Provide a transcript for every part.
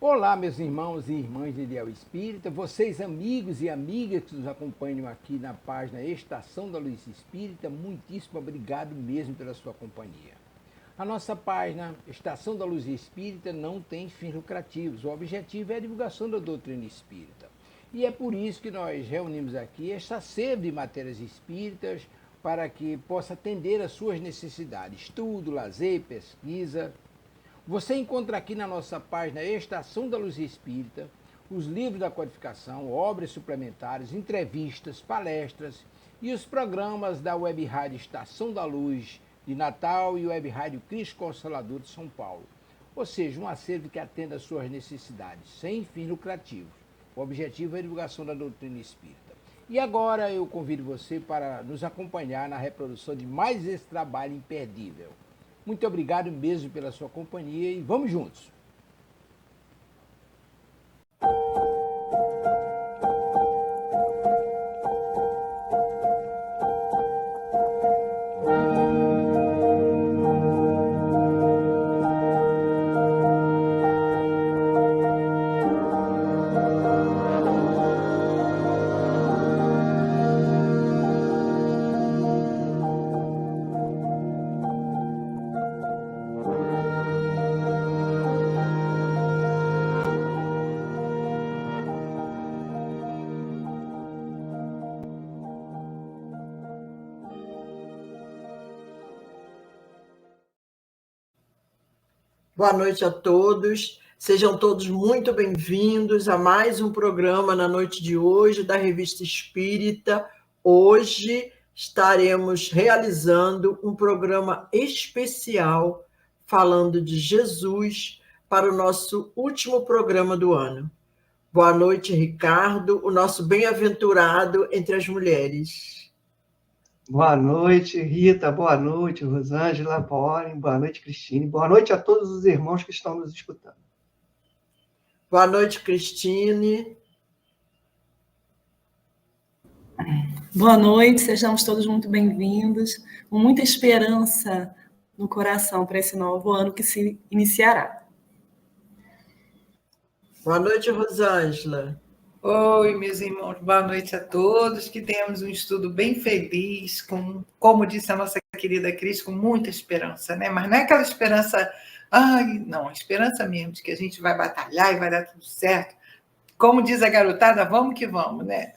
Olá, meus irmãos e irmãs de Ideal Espírita, vocês amigos e amigas que nos acompanham aqui na página Estação da Luz Espírita, muitíssimo obrigado mesmo pela sua companhia. A nossa página Estação da Luz Espírita não tem fins lucrativos, o objetivo é a divulgação da doutrina espírita. E é por isso que nós reunimos aqui esta sede de matérias espíritas para que possa atender às suas necessidades, estudo, lazer, pesquisa. Você encontra aqui na nossa página Estação da Luz Espírita os livros da codificação, obras suplementares, entrevistas, palestras e os programas da Web Rádio Estação da Luz de Natal e Web Rádio Cristo Consolador de São Paulo. Ou seja, um acervo que atenda às suas necessidades, sem fins lucrativos. O objetivo é a divulgação da doutrina espírita. E agora eu convido você para nos acompanhar na reprodução de mais esse trabalho imperdível. Muito obrigado mesmo pela sua companhia e vamos juntos! Boa noite a todos, sejam todos muito bem-vindos a mais um programa na noite de hoje da Revista Espírita. Hoje estaremos realizando um programa especial falando de Jesus para o nosso último programa do ano. Boa noite, Ricardo, o nosso bem-aventurado entre as mulheres. Boa noite, Rita. Boa noite, Rosângela, Boren. Boa noite, Cristine. Boa noite a todos os irmãos que estão nos escutando. Boa noite, Cristine. Boa noite, sejamos todos muito bem-vindos, com muita esperança no coração para esse novo ano que se iniciará. Boa noite, Rosângela. Oi, meus irmãos, boa noite a todos, que tenhamos um estudo bem feliz, como disse a nossa querida Cris, com muita esperança, né? Mas não é aquela esperança, não, a esperança mesmo de que a gente vai batalhar e vai dar tudo certo. Como diz a garotada, vamos que vamos, né?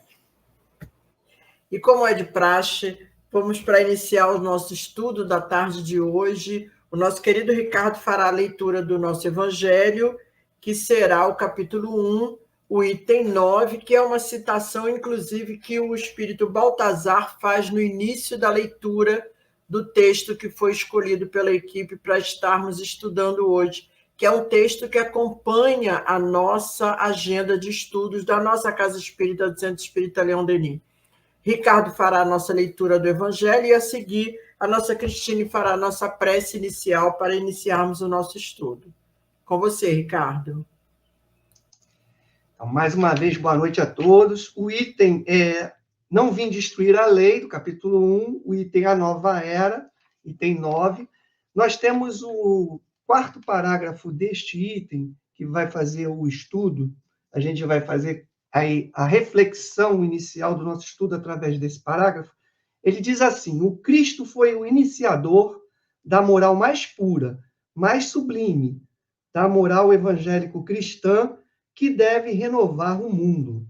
E como é de praxe, vamos para iniciar o nosso estudo da tarde de hoje. O nosso querido Ricardo fará a leitura do nosso Evangelho, que será o capítulo 1, o item 9, que é uma citação, inclusive, que o espírito Baltazar faz no início da leitura do texto que foi escolhido pela equipe para estarmos estudando hoje, que é um texto que acompanha a nossa agenda de estudos da nossa Casa Espírita do Centro Espírita Leão Denis. Ricardo fará a nossa leitura do Evangelho e, a seguir, a nossa Cristine fará a nossa prece inicial para iniciarmos o nosso estudo. Com você, Ricardo. Então, mais uma vez, boa noite a todos. O item é Não Vim Destruir a Lei, do capítulo 1, o item A Nova Era, item 9. Nós temos o quarto parágrafo deste item, que vai fazer o estudo. A gente vai fazer a reflexão inicial do nosso estudo através desse parágrafo. Ele diz assim: o Cristo foi o iniciador da moral mais pura, mais sublime, da moral evangélico-cristã, que deve renovar o mundo,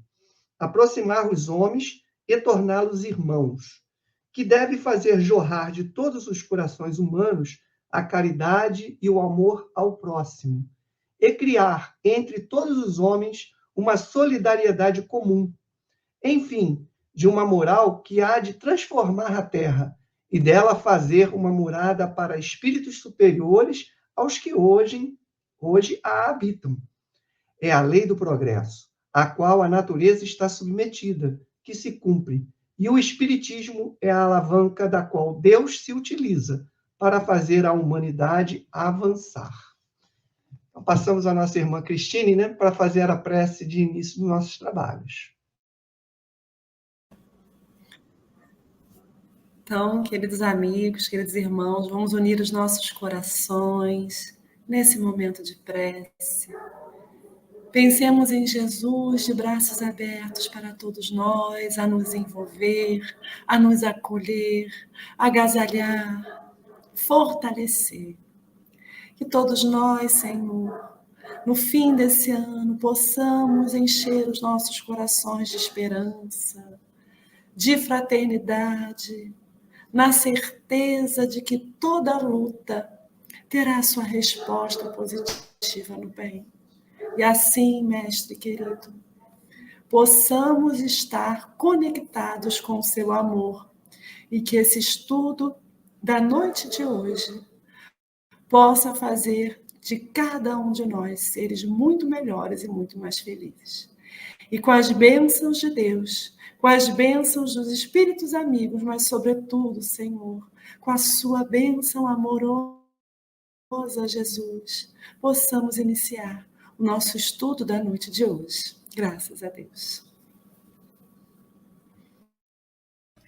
aproximar os homens e torná-los irmãos, que deve fazer jorrar de todos os corações humanos a caridade e o amor ao próximo, e criar entre todos os homens uma solidariedade comum, enfim, de uma moral que há de transformar a terra e dela fazer uma morada para espíritos superiores aos que hoje a habitam. É a lei do progresso, a qual a natureza está submetida, que se cumpre, e o Espiritismo é a alavanca da qual Deus se utiliza para fazer a humanidade avançar. Então, passamos a nossa irmã Cristine, né, para fazer a prece de início dos nossos trabalhos. Então, queridos amigos, queridos irmãos, vamos unir os nossos corações nesse momento de prece. Pensemos em Jesus de braços abertos para todos nós, a nos envolver, a nos acolher, agasalhar, fortalecer. Que todos nós, Senhor, no fim desse ano, possamos encher os nossos corações de esperança, de fraternidade, na certeza de que toda luta terá sua resposta positiva no bem. E assim, Mestre querido, possamos estar conectados com o seu amor e que esse estudo da noite de hoje possa fazer de cada um de nós seres muito melhores e muito mais felizes. E com as bênçãos de Deus, com as bênçãos dos espíritos amigos, mas sobretudo, Senhor, com a sua bênção amorosa, Jesus, possamos iniciar o nosso estudo da noite de hoje. Graças a Deus.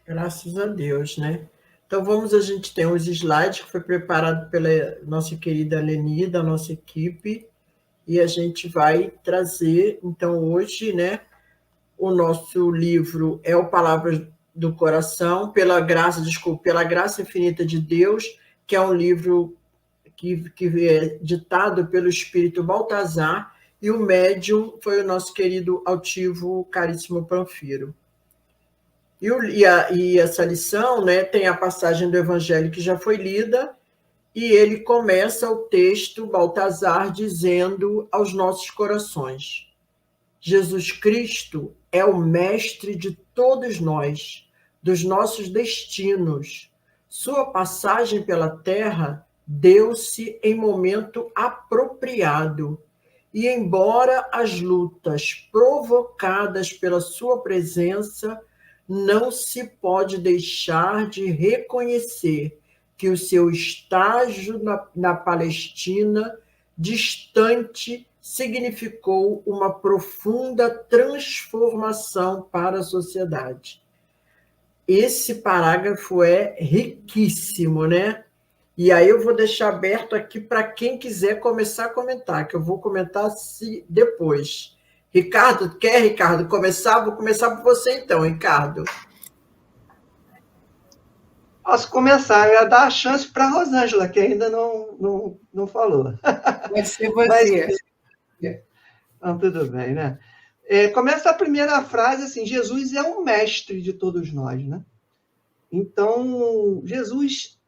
Graças a Deus, né? Então a gente tem uns slides que foi preparado pela nossa querida Leni, da nossa equipe, e a gente vai trazer, então, hoje, né, o nosso livro é o Palavras do Coração, pela graça infinita de Deus, que é um livro que é ditado pelo Espírito Baltazar, e o médium foi o nosso querido altivo Caríssimo Panfiro. E essa lição, né, tem a passagem do Evangelho que já foi lida, e ele começa o texto, Baltazar, dizendo aos nossos corações: Jesus Cristo é o mestre de todos nós, dos nossos destinos. Sua passagem pela terra deu-se em momento apropriado, e embora as lutas provocadas pela sua presença, não se pode deixar de reconhecer que o seu estágio na Palestina distante significou uma profunda transformação para a sociedade. Esse parágrafo é riquíssimo, né? E aí eu vou deixar aberto aqui para quem quiser começar a comentar, que eu vou comentar depois. Ricardo, Ricardo, começar? Vou começar por você então, Ricardo. Posso começar, eu ia dar a chance para a Rosângela, que ainda não falou. Pode ser você. Então, tudo bem, né? Começa a primeira frase assim: Jesus é o mestre de todos nós, né? Então, Jesus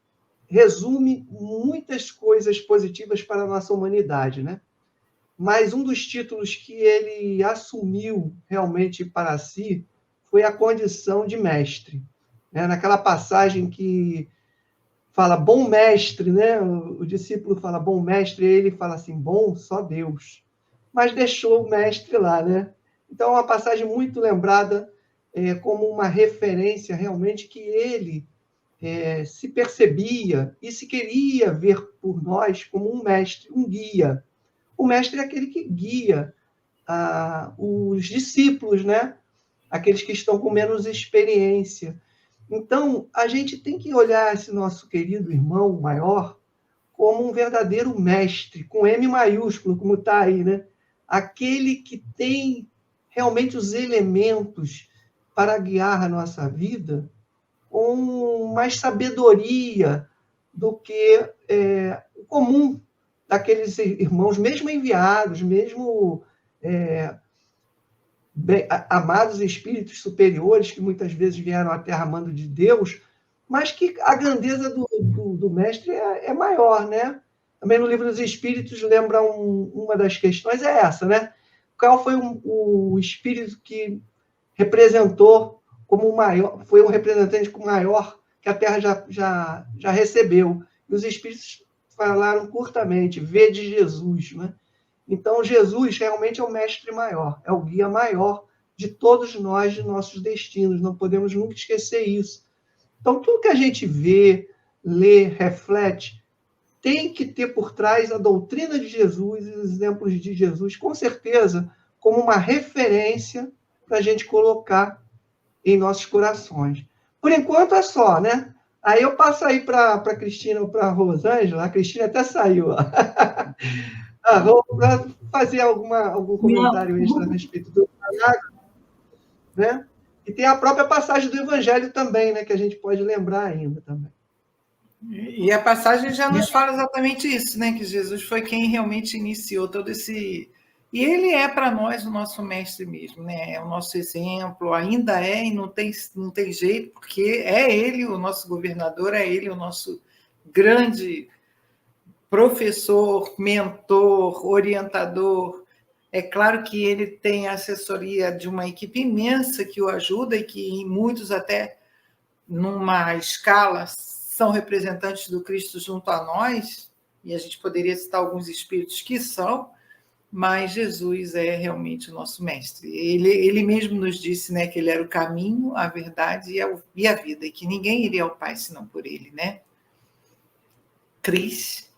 resume muitas coisas positivas para a nossa humanidade, né? Mas um dos títulos que ele assumiu realmente para si foi a condição de mestre. Né? Naquela passagem que fala bom mestre, né? O discípulo fala bom mestre, e ele fala assim, bom só Deus. Mas deixou o mestre lá, né? Então, é uma passagem muito lembrada como uma referência realmente que ele se percebia e se queria ver por nós como um mestre, um guia. O mestre é aquele que guia os discípulos, né? Aqueles que estão com menos experiência. Então, a gente tem que olhar esse nosso querido irmão maior como um verdadeiro mestre, com M maiúsculo, como está aí, né? Aquele que tem realmente os elementos para guiar a nossa vida com mais sabedoria do que o comum daqueles irmãos, mesmo enviados, mesmo amados espíritos superiores, que muitas vezes vieram à Terra a mando de Deus, mas que a grandeza do mestre é maior, né? Também no Livro dos Espíritos lembra uma das questões, é essa, né? Qual foi o espírito que representou como o maior, foi um representante maior que a Terra já recebeu? E os espíritos falaram curtamente, vede Jesus, né? Então, Jesus realmente é o mestre maior, é o guia maior de todos nós, de nossos destinos. Não podemos nunca esquecer isso. Então, tudo que a gente vê, lê, reflete, tem que ter por trás a doutrina de Jesus e os exemplos de Jesus, com certeza, como uma referência para a gente colocar em nossos corações. Por enquanto é só, né? Aí eu passo aí para a Cristina ou para a Rosângela. A Cristina até saiu. Ó. Vou fazer algum comentário extra a respeito do parágrafo, né? E tem a própria passagem do Evangelho também, né? Que a gente pode lembrar ainda também. E a passagem já nos fala exatamente isso, né? Que Jesus foi quem realmente iniciou todo esse... E ele é para nós o nosso mestre mesmo, né? É o nosso exemplo, ainda é, e não tem jeito, porque é ele o nosso governador, é ele o nosso grande professor, mentor, orientador. É claro que ele tem a assessoria de uma equipe imensa que o ajuda e que em muitos até numa escala são representantes do Cristo junto a nós, e a gente poderia citar alguns espíritos que são, mas Jesus é realmente o nosso mestre. Ele mesmo nos disse, né, que ele era o caminho, a verdade e a vida, e que ninguém iria ao Pai senão por ele, né? Cris?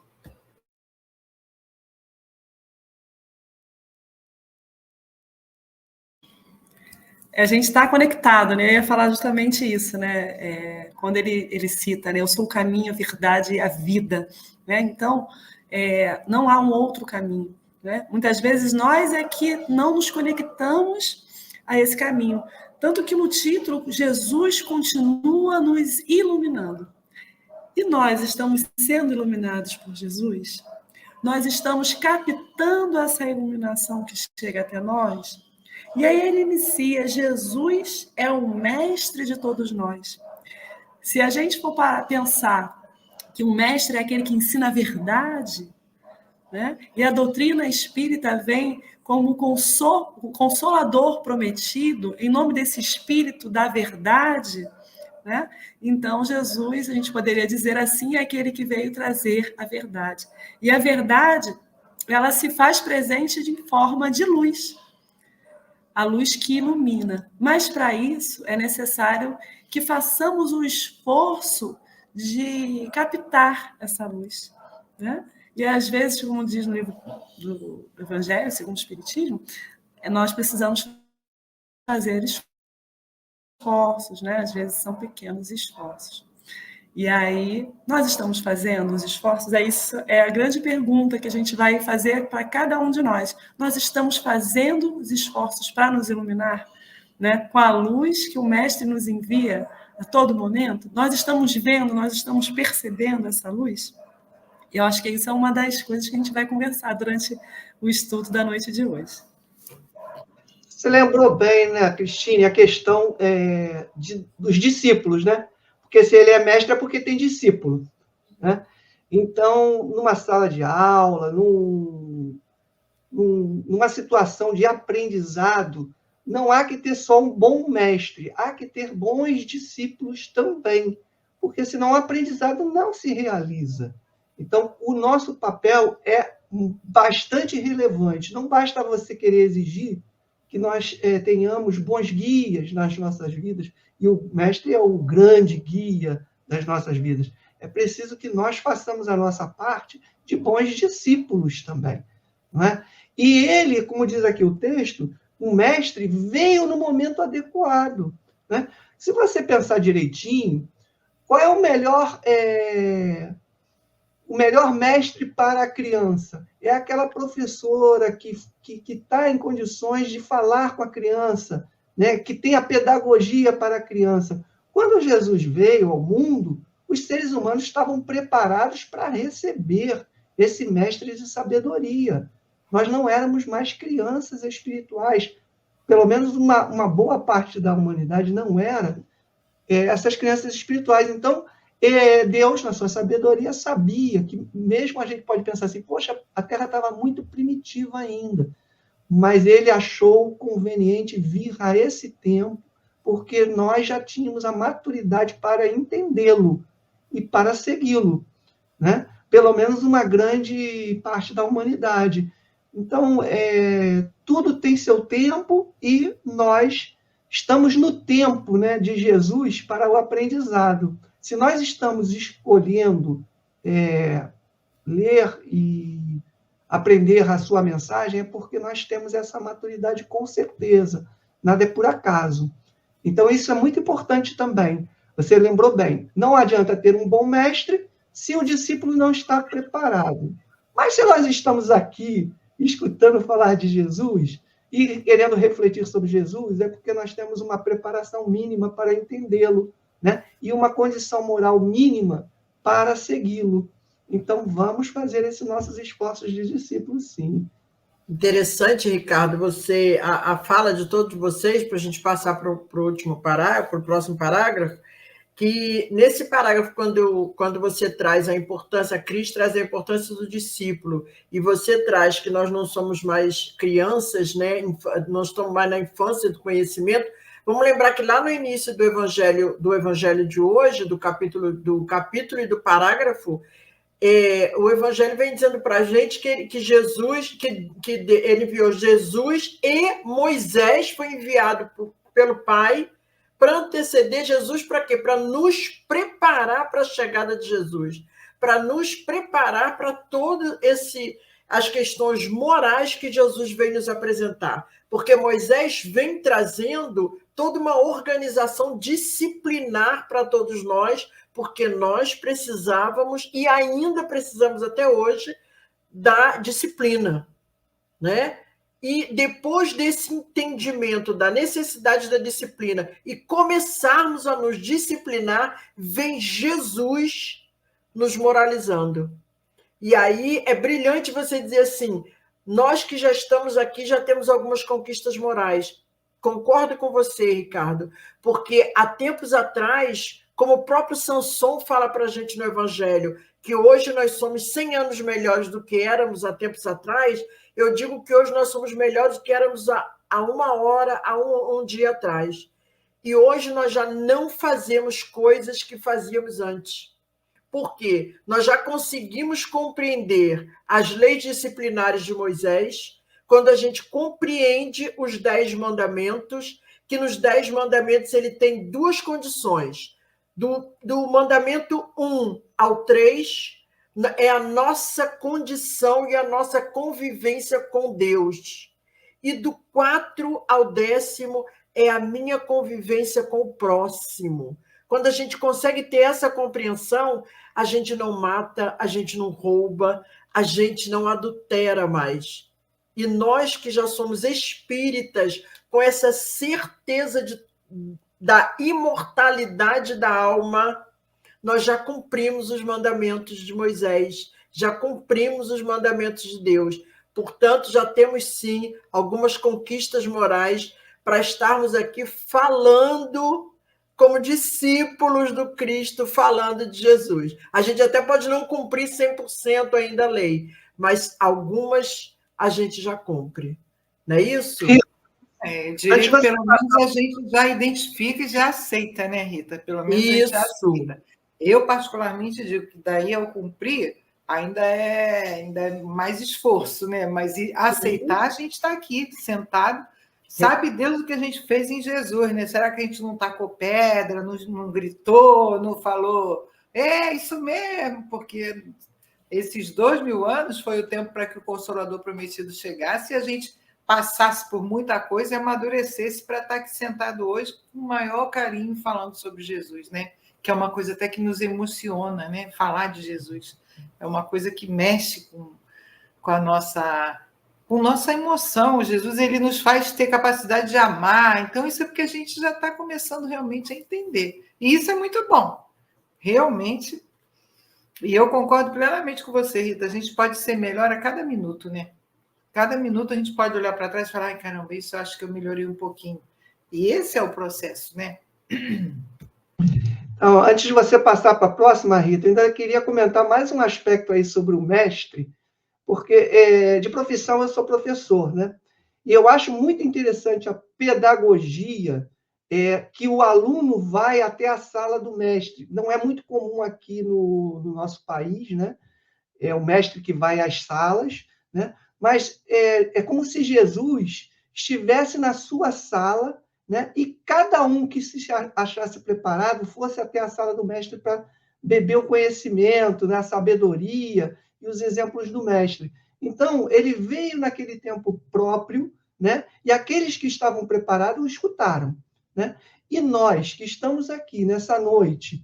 A gente está conectado, né? Eu ia falar justamente isso, né? Quando ele cita, né? Eu sou o caminho, a verdade e a vida, né? Então, não há um outro caminho, né? Muitas vezes nós é que não nos conectamos a esse caminho. Tanto que no título, Jesus continua nos iluminando. E nós estamos sendo iluminados por Jesus? Nós estamos captando essa iluminação que chega até nós? E aí ele inicia, Jesus é o mestre de todos nós. Se a gente for pensar que o mestre é aquele que ensina a verdade, né? E a doutrina espírita vem como o consolador prometido, em nome desse espírito da verdade, né? Então Jesus, a gente poderia dizer assim, é aquele que veio trazer a verdade. E a verdade, ela se faz presente de forma de luz. A luz que ilumina. Mas, para isso, é necessário que façamos um esforço de captar essa luz, né? E, às vezes, como diz no livro do Evangelho, segundo o Espiritismo, nós precisamos fazer esforços, né? Às vezes, são pequenos esforços. E aí, nós estamos fazendo os esforços? Isso é a grande pergunta que a gente vai fazer para cada um de nós. Nós estamos fazendo os esforços para nos iluminar, né? Com a luz que o Mestre nos envia a todo momento? Nós estamos vendo, nós estamos percebendo essa luz? E eu acho que isso é uma das coisas que a gente vai conversar durante o estudo da noite de hoje. Você lembrou bem, né, Cristine, a questão dos discípulos, né? Porque se ele é mestre é porque tem discípulo, né? Então, numa sala de aula, numa situação de aprendizado, não há que ter só um bom mestre, há que ter bons discípulos também, porque senão o aprendizado não se realiza. Então, o nosso papel é bastante relevante. Não basta você querer exigir que nós tenhamos bons guias nas nossas vidas, e o mestre é o grande guia das nossas vidas. É preciso que nós façamos a nossa parte de bons discípulos também, não é? E ele, como diz aqui o texto, o mestre veio no momento adequado, né? Se você pensar direitinho, qual é o melhor mestre para a criança? É aquela professora que está em condições de falar com a criança, né? Que tem a pedagogia para a criança. Quando Jesus veio ao mundo, os seres humanos estavam preparados para receber esse mestre de sabedoria. Nós não éramos mais crianças espirituais. Pelo menos uma boa parte da humanidade não era essas crianças espirituais. Então, Deus, na sua sabedoria, sabia que, mesmo a gente pode pensar assim, poxa, a Terra estava muito primitiva ainda, mas ele achou conveniente vir a esse tempo, porque nós já tínhamos a maturidade para entendê-lo e para segui-lo, né? Pelo menos uma grande parte da humanidade. Então, tudo tem seu tempo e nós estamos no tempo, né, de Jesus para o aprendizado. Se nós estamos escolhendo ler e aprender a sua mensagem, é porque nós temos essa maturidade com certeza. Nada é por acaso. Então, isso é muito importante também. Você lembrou bem. Não adianta ter um bom mestre se o discípulo não está preparado. Mas se nós estamos aqui escutando falar de Jesus e querendo refletir sobre Jesus, é porque nós temos uma preparação mínima para entendê-lo, né? E uma condição moral mínima para segui-lo. Então, vamos fazer esses nossos esforços de discípulos, sim. Interessante, Ricardo, a fala de todos vocês, para a gente passar para o último parágrafo, para o próximo parágrafo, que nesse parágrafo, quando você traz a importância, a Cris traz a importância do discípulo, e você traz que nós não somos mais crianças, né? Nós estamos mais na infância do conhecimento. Vamos lembrar que lá no início do evangelho de hoje, do capítulo e do parágrafo, o Evangelho vem dizendo para a gente que Jesus, que ele enviou Jesus e Moisés foi enviado pelo Pai para anteceder Jesus para quê? Para nos preparar para a chegada de Jesus, para nos preparar para todas as questões morais que Jesus vem nos apresentar. Porque Moisés vem trazendo toda uma organização disciplinar para todos nós, porque nós precisávamos, e ainda precisamos até hoje, da disciplina, né? E depois desse entendimento da necessidade da disciplina e começarmos a nos disciplinar, vem Jesus nos moralizando. E aí é brilhante você dizer assim, nós que já estamos aqui já temos algumas conquistas morais. Concordo com você, Ricardo, porque há tempos atrás, como o próprio Samson fala para a gente no Evangelho, que hoje nós somos 100 anos melhores do que éramos há tempos atrás, eu digo que hoje nós somos melhores do que éramos há uma hora, há um dia atrás. E hoje nós já não fazemos coisas que fazíamos antes. Por quê? Nós já conseguimos compreender as leis disciplinares de Moisés, quando a gente compreende os 10 mandamentos, que nos 10 mandamentos ele tem 2 condições. Do mandamento 1 ao 3, é a nossa condição e a nossa convivência com Deus. E do 4 ao 10º é a minha convivência com o próximo. Quando a gente consegue ter essa compreensão, a gente não mata, a gente não rouba, a gente não adultera mais. E nós que já somos espíritas, com essa certeza da imortalidade da alma, nós já cumprimos os mandamentos de Moisés, já cumprimos os mandamentos de Deus. Portanto, já temos, sim, algumas conquistas morais para estarmos aqui falando como discípulos do Cristo, falando de Jesus. A gente até pode não cumprir 100% ainda a lei, mas algumas a gente já cumpre. Não é isso? Direito, pelo menos a gente já identifica e já aceita, né, Rita? Pelo menos a gente já aceita. Eu, particularmente, digo que daí ao cumprir ainda é mais esforço, né? Mas aceitar, a gente está aqui, sentado, sabe Deus o que a gente fez em Jesus, né? Será que a gente não tacou pedra, não gritou, não falou? É isso mesmo, porque esses 2000 anos foi o tempo para que o Consolador prometido chegasse e a gente passasse por muita coisa e amadurecesse para estar aqui sentado hoje com o maior carinho falando sobre Jesus, né? Que é uma coisa até que nos emociona, né? Falar de Jesus. É uma coisa que mexe com a nossa emoção. Jesus, ele nos faz ter capacidade de amar. Então, isso é porque a gente já está começando realmente a entender. E isso é muito bom. Realmente. E eu concordo plenamente com você, Rita. A gente pode ser melhor a cada minuto, né? Cada minuto a gente pode olhar para trás e falar, ai, caramba, isso eu acho que eu melhorei um pouquinho. E esse é o processo, né? Então, antes de você passar para a próxima, Rita, ainda queria comentar mais um aspecto aí sobre o mestre, porque de profissão eu sou professor, né? E eu acho muito interessante a pedagogia que o aluno vai até a sala do mestre. Não é muito comum aqui no nosso país, né? É o mestre que vai às salas, né? Mas é como se Jesus estivesse na sua sala, né? E cada um que se achasse preparado fosse até a sala do mestre para beber o conhecimento, né? A sabedoria e os exemplos do mestre. Então, ele veio naquele tempo próprio, né? E aqueles que estavam preparados o escutaram, né? E nós que estamos aqui nessa noite,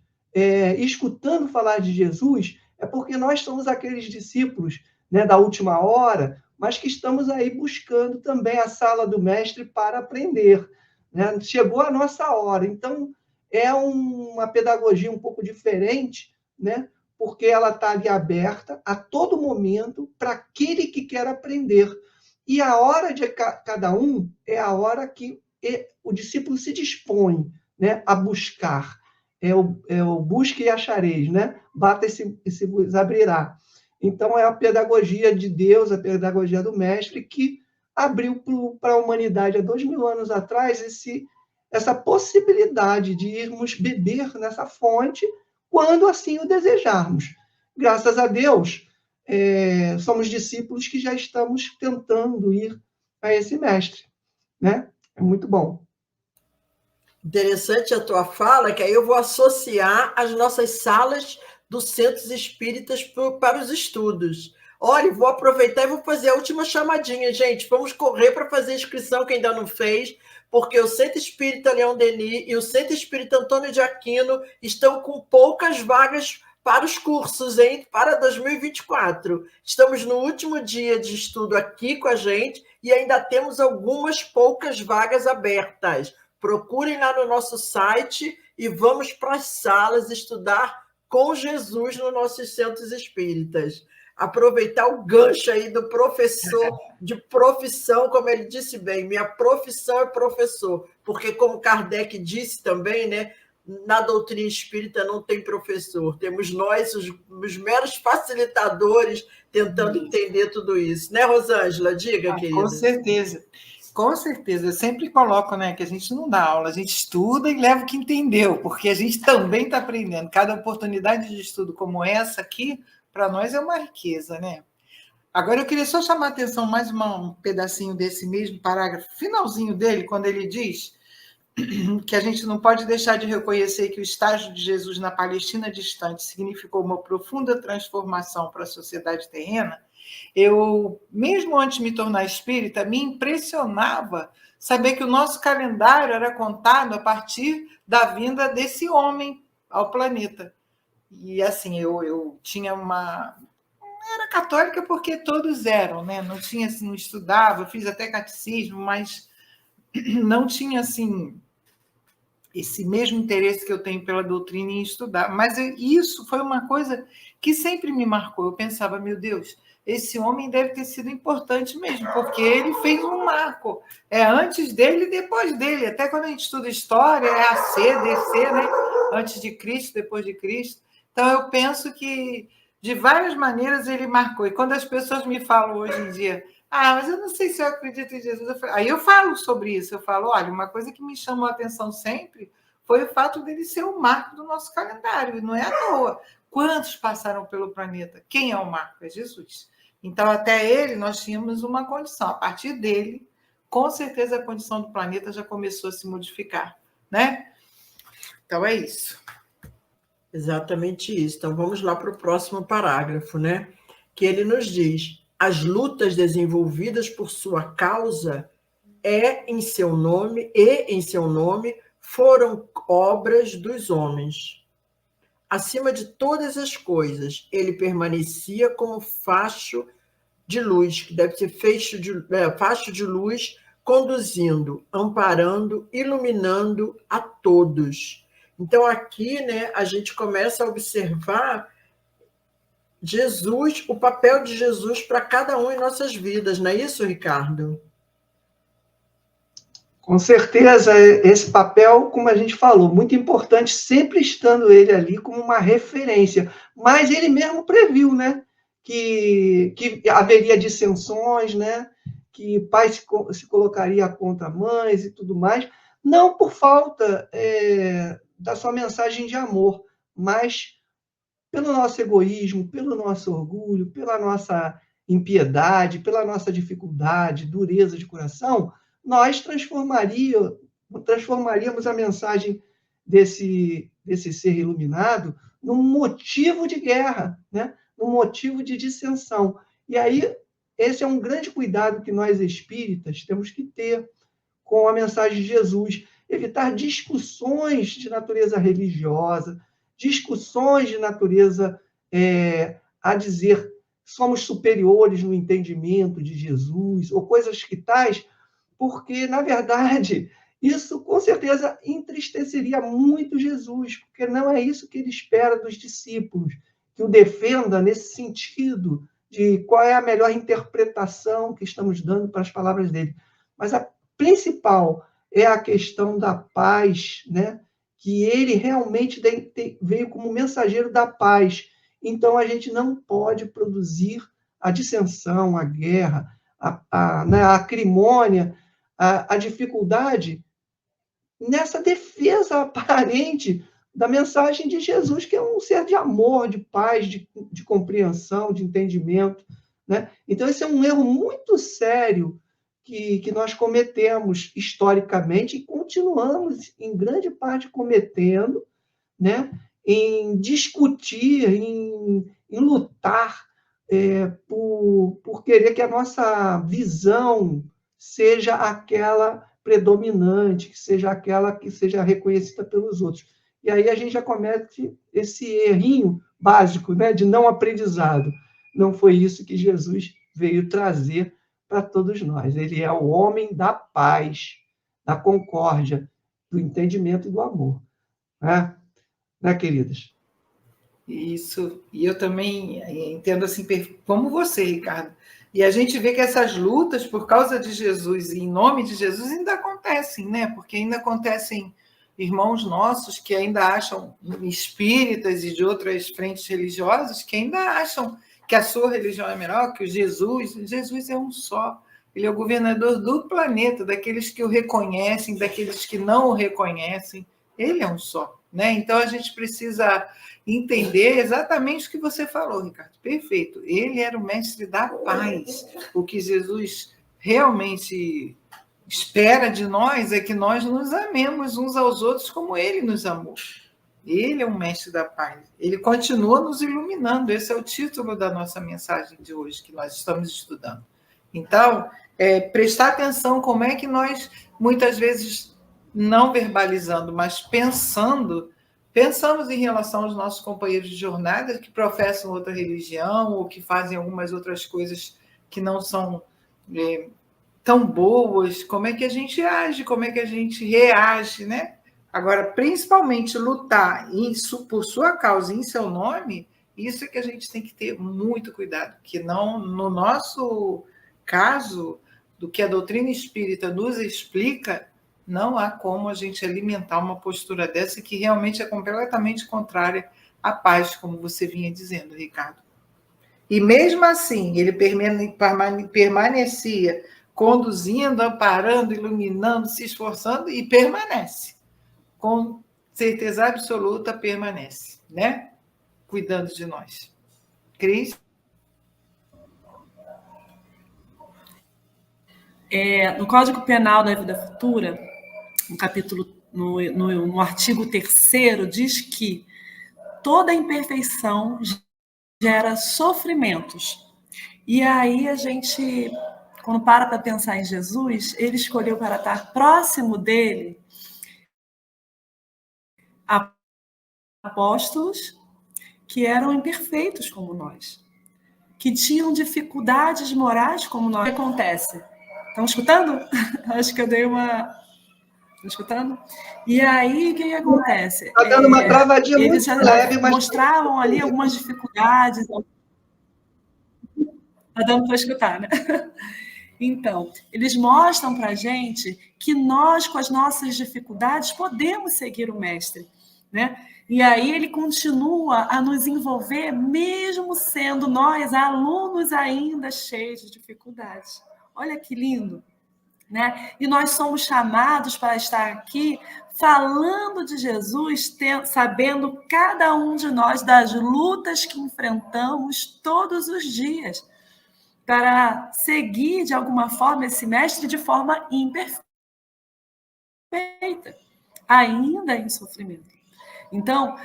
escutando falar de Jesus, é porque nós somos aqueles discípulos, né, da última hora, mas que estamos aí buscando também a sala do mestre para aprender, né? Chegou a nossa hora. Então, é uma pedagogia um pouco diferente, né? Porque ela está ali aberta a todo momento para aquele que quer aprender. E a hora de cada um é a hora que o discípulo se dispõe, né, a buscar. É o busque e achareis, né? Bata e se vos abrirá. Então, é a pedagogia de Deus, a pedagogia do mestre, que abriu para a humanidade há 2000 anos atrás essa possibilidade de irmos beber nessa fonte quando assim o desejarmos. Graças a Deus, somos discípulos que já estamos tentando ir a esse mestre, né? É muito bom. Interessante a tua fala, que aí eu vou associar as nossas salas dos centros espíritas para os estudos. Olha, vou aproveitar e vou fazer a última chamadinha, gente. Vamos correr para fazer a inscrição, quem ainda não fez, porque o Centro Espírita Leão Denis e o Centro Espírita Antônio de Aquino estão com poucas vagas para os cursos, hein? Para 2024. Estamos no último dia de estudo aqui com a gente e ainda temos algumas poucas vagas abertas. Procurem lá no nosso site e vamos para as salas estudar com Jesus nos nossos centros espíritas. Aproveitar o gancho aí do professor de profissão, como ele disse bem, minha profissão é professor, porque como Kardec disse também, né, na doutrina espírita não tem professor, temos nós, os meros facilitadores, tentando entender tudo isso. Né, Rosângela? Diga, querida. Com certeza. Com certeza, eu sempre coloco, né, que a gente não dá aula, a gente estuda e leva o que entendeu, porque a gente também está aprendendo. Cada oportunidade de estudo como essa aqui, para nós é uma riqueza, né? Agora eu queria só chamar a atenção mais um pedacinho desse mesmo parágrafo, finalzinho dele, quando ele diz que a gente não pode deixar de reconhecer que o estágio de Jesus na Palestina distante significou uma profunda transformação para a sociedade terrena. Eu, mesmo antes de me tornar espírita, me impressionava saber que o nosso calendário era contado a partir da vinda desse homem ao planeta. E, assim, eu tinha uma... Era católica porque todos eram, né? Não tinha, assim, não estudava, fiz até catecismo, mas não tinha, assim, esse mesmo interesse que eu tenho pela doutrina em estudar. Mas isso foi uma coisa que sempre me marcou. Eu pensava, meu Deus, esse homem deve ter sido importante mesmo, porque ele fez um marco. É antes dele e depois dele. Até quando a gente estuda história, é AC, DC, né? Antes de Cristo, depois de Cristo. Então, eu penso que, de várias maneiras, ele marcou. E quando as pessoas me falam hoje em dia, mas eu não sei se eu acredito em Jesus. Aí eu falo sobre isso. Eu falo, olha, uma coisa que me chamou a atenção sempre foi o fato dele ser o marco do nosso calendário. E não é à toa. Quantos passaram pelo planeta? Quem é o marco? É Jesus. Então, até ele, nós tínhamos uma condição. A partir dele, com certeza, a condição do planeta já começou a se modificar, né? Então, é isso. Exatamente isso. Então, vamos lá para o próximo parágrafo, né? Que ele nos diz: as lutas desenvolvidas por sua causa em seu nome foram obras dos homens. Acima de todas as coisas, ele permanecia como facho de luz, que deve ser facho de luz, conduzindo, amparando, iluminando a todos. Então, aqui, né, a gente começa a observar Jesus, o papel de Jesus para cada um em nossas vidas, não é isso, Ricardo? Com certeza, esse papel, como a gente falou, muito importante, sempre estando ele ali como uma referência. Mas ele mesmo previu, né, que haveria dissensões, né, que pai se colocaria contra mães e tudo mais, não por falta da sua mensagem de amor, mas pelo nosso egoísmo, pelo nosso orgulho, pela nossa impiedade, pela nossa dificuldade, dureza de coração, nós transformaríamos a mensagem desse ser iluminado num motivo de guerra, né? Num motivo de dissensão. E aí, esse é um grande cuidado que nós espíritas temos que ter com a mensagem de Jesus. Evitar discussões de natureza religiosa, discussões de natureza, a dizer, somos superiores no entendimento de Jesus, ou coisas que tais, porque, na verdade, isso com certeza entristeceria muito Jesus, porque não é isso que ele espera dos discípulos, que o defenda nesse sentido de qual é a melhor interpretação que estamos dando para as palavras dele. Mas a principal é a questão da paz, né? Que ele realmente veio como mensageiro da paz. Então, a gente não pode produzir a dissensão, a guerra, a acrimônia, a dificuldade nessa defesa aparente da mensagem de Jesus, que é um ser de amor, de paz, de compreensão, de entendimento, né? Então, esse é um erro muito sério que nós cometemos historicamente e continuamos, em grande parte, cometendo, né? Em discutir, em lutar por querer que a nossa visão seja aquela predominante, que seja aquela que seja reconhecida pelos outros. E aí a gente já comete esse errinho básico, né, de não aprendizado. Não foi isso que Jesus veio trazer para todos nós. Ele é o homem da paz, da concórdia, do entendimento e do amor. Né, queridas? Isso. E eu também entendo assim, como você, Ricardo. E a gente vê que essas lutas, por causa de Jesus e em nome de Jesus, ainda acontecem, né? Porque ainda acontecem irmãos nossos que ainda acham, espíritas e de outras frentes religiosas, que ainda acham que a sua religião é melhor, que o Jesus é um só. Ele é o governador do planeta, daqueles que o reconhecem, daqueles que não o reconhecem. Ele é um só, né? Então a gente precisa entender exatamente o que você falou, Ricardo. Perfeito. Ele era o mestre da paz. O que Jesus realmente espera de nós é que nós nos amemos uns aos outros como ele nos amou. Ele é o mestre da paz. Ele continua nos iluminando. Esse é o título da nossa mensagem de hoje, que nós estamos estudando. Então, prestar atenção como é que nós, muitas vezes, não verbalizando, mas pensamos em relação aos nossos companheiros de jornada que professam outra religião ou que fazem algumas outras coisas que não são tão boas, como é que a gente age, como é que a gente reage, né? Agora, principalmente lutar por sua causa, em seu nome, isso é que a gente tem que ter muito cuidado, que não, no nosso caso, do que a doutrina espírita nos explica, não há como a gente alimentar uma postura dessa que realmente é completamente contrária à paz, como você vinha dizendo, Ricardo. E mesmo assim, ele permanecia conduzindo, amparando, iluminando, se esforçando e permanece. Com certeza absoluta, permanece, né? Cuidando de nós. Cris? No Código Penal da Vida Futura, no capítulo, no artigo 3º, diz que toda imperfeição gera sofrimentos. E aí a gente, quando para pensar em Jesus, ele escolheu para estar próximo dele apóstolos que eram imperfeitos como nós, que tinham dificuldades morais como nós. O que acontece? Estão escutando? Acho que eu dei uma... Estão escutando? E aí, o que acontece? Está dando uma travadinha eles muito leve, mas... mostravam ali algumas dificuldades. Está dando para escutar, né? Então, eles mostram para a gente que nós, com as nossas dificuldades, podemos seguir o mestre, né? E aí ele continua a nos envolver, mesmo sendo nós alunos ainda cheios de dificuldades. Olha que lindo, né? E nós somos chamados para estar aqui falando de Jesus, sabendo cada um de nós das lutas que enfrentamos todos os dias, para seguir, de alguma forma, esse mestre de forma imperfeita, ainda em sofrimento. Então,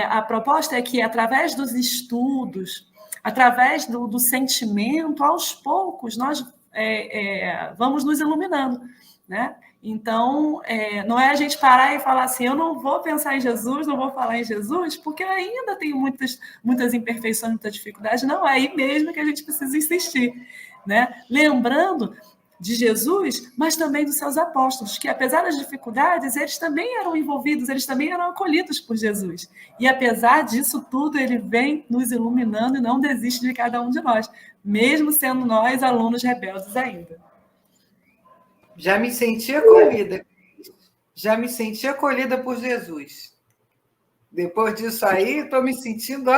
a proposta é que, através dos estudos, através do sentimento, aos poucos, nós vamos nos iluminando, né? Então, não é a gente parar e falar assim, eu não vou pensar em Jesus, não vou falar em Jesus, porque ainda tem muitas imperfeições, muita dificuldade. Não, é aí mesmo que a gente precisa insistir, né? Lembrando de Jesus, mas também dos seus apóstolos, que apesar das dificuldades, eles também eram envolvidos, eles também eram acolhidos por Jesus. E apesar disso tudo, ele vem nos iluminando e não desiste de cada um de nós, mesmo sendo nós alunos rebeldes ainda. Já me senti acolhida. Já me senti acolhida por Jesus. Depois disso aí, estou me sentindo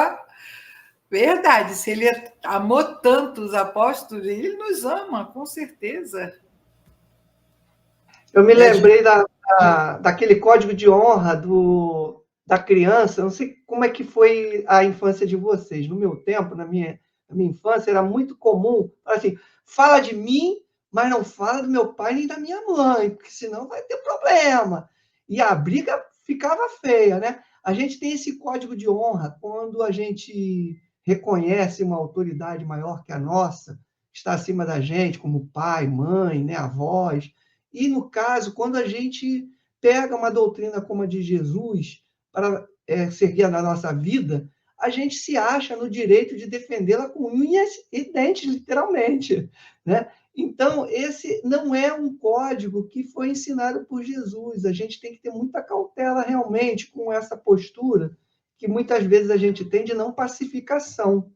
verdade. Se ele amou tanto os apóstolos, ele nos ama, com certeza. Eu me lembrei daquele código de honra da criança. Não sei como é que foi a infância de vocês. No meu tempo, na minha infância, era muito comum, assim, fala de mim, mas não fala do meu pai nem da minha mãe, porque senão vai ter problema. E a briga ficava feia, né? A gente tem esse código de honra quando a gente reconhece uma autoridade maior que a nossa, que está acima da gente, como pai, mãe, né, avós. E, no caso, quando a gente pega uma doutrina como a de Jesus para servir na nossa vida, a gente se acha no direito de defendê-la com unhas e dentes, literalmente, né? Então, esse não é um código que foi ensinado por Jesus. A gente tem que ter muita cautela, realmente, com essa postura que muitas vezes a gente tem de não pacificação,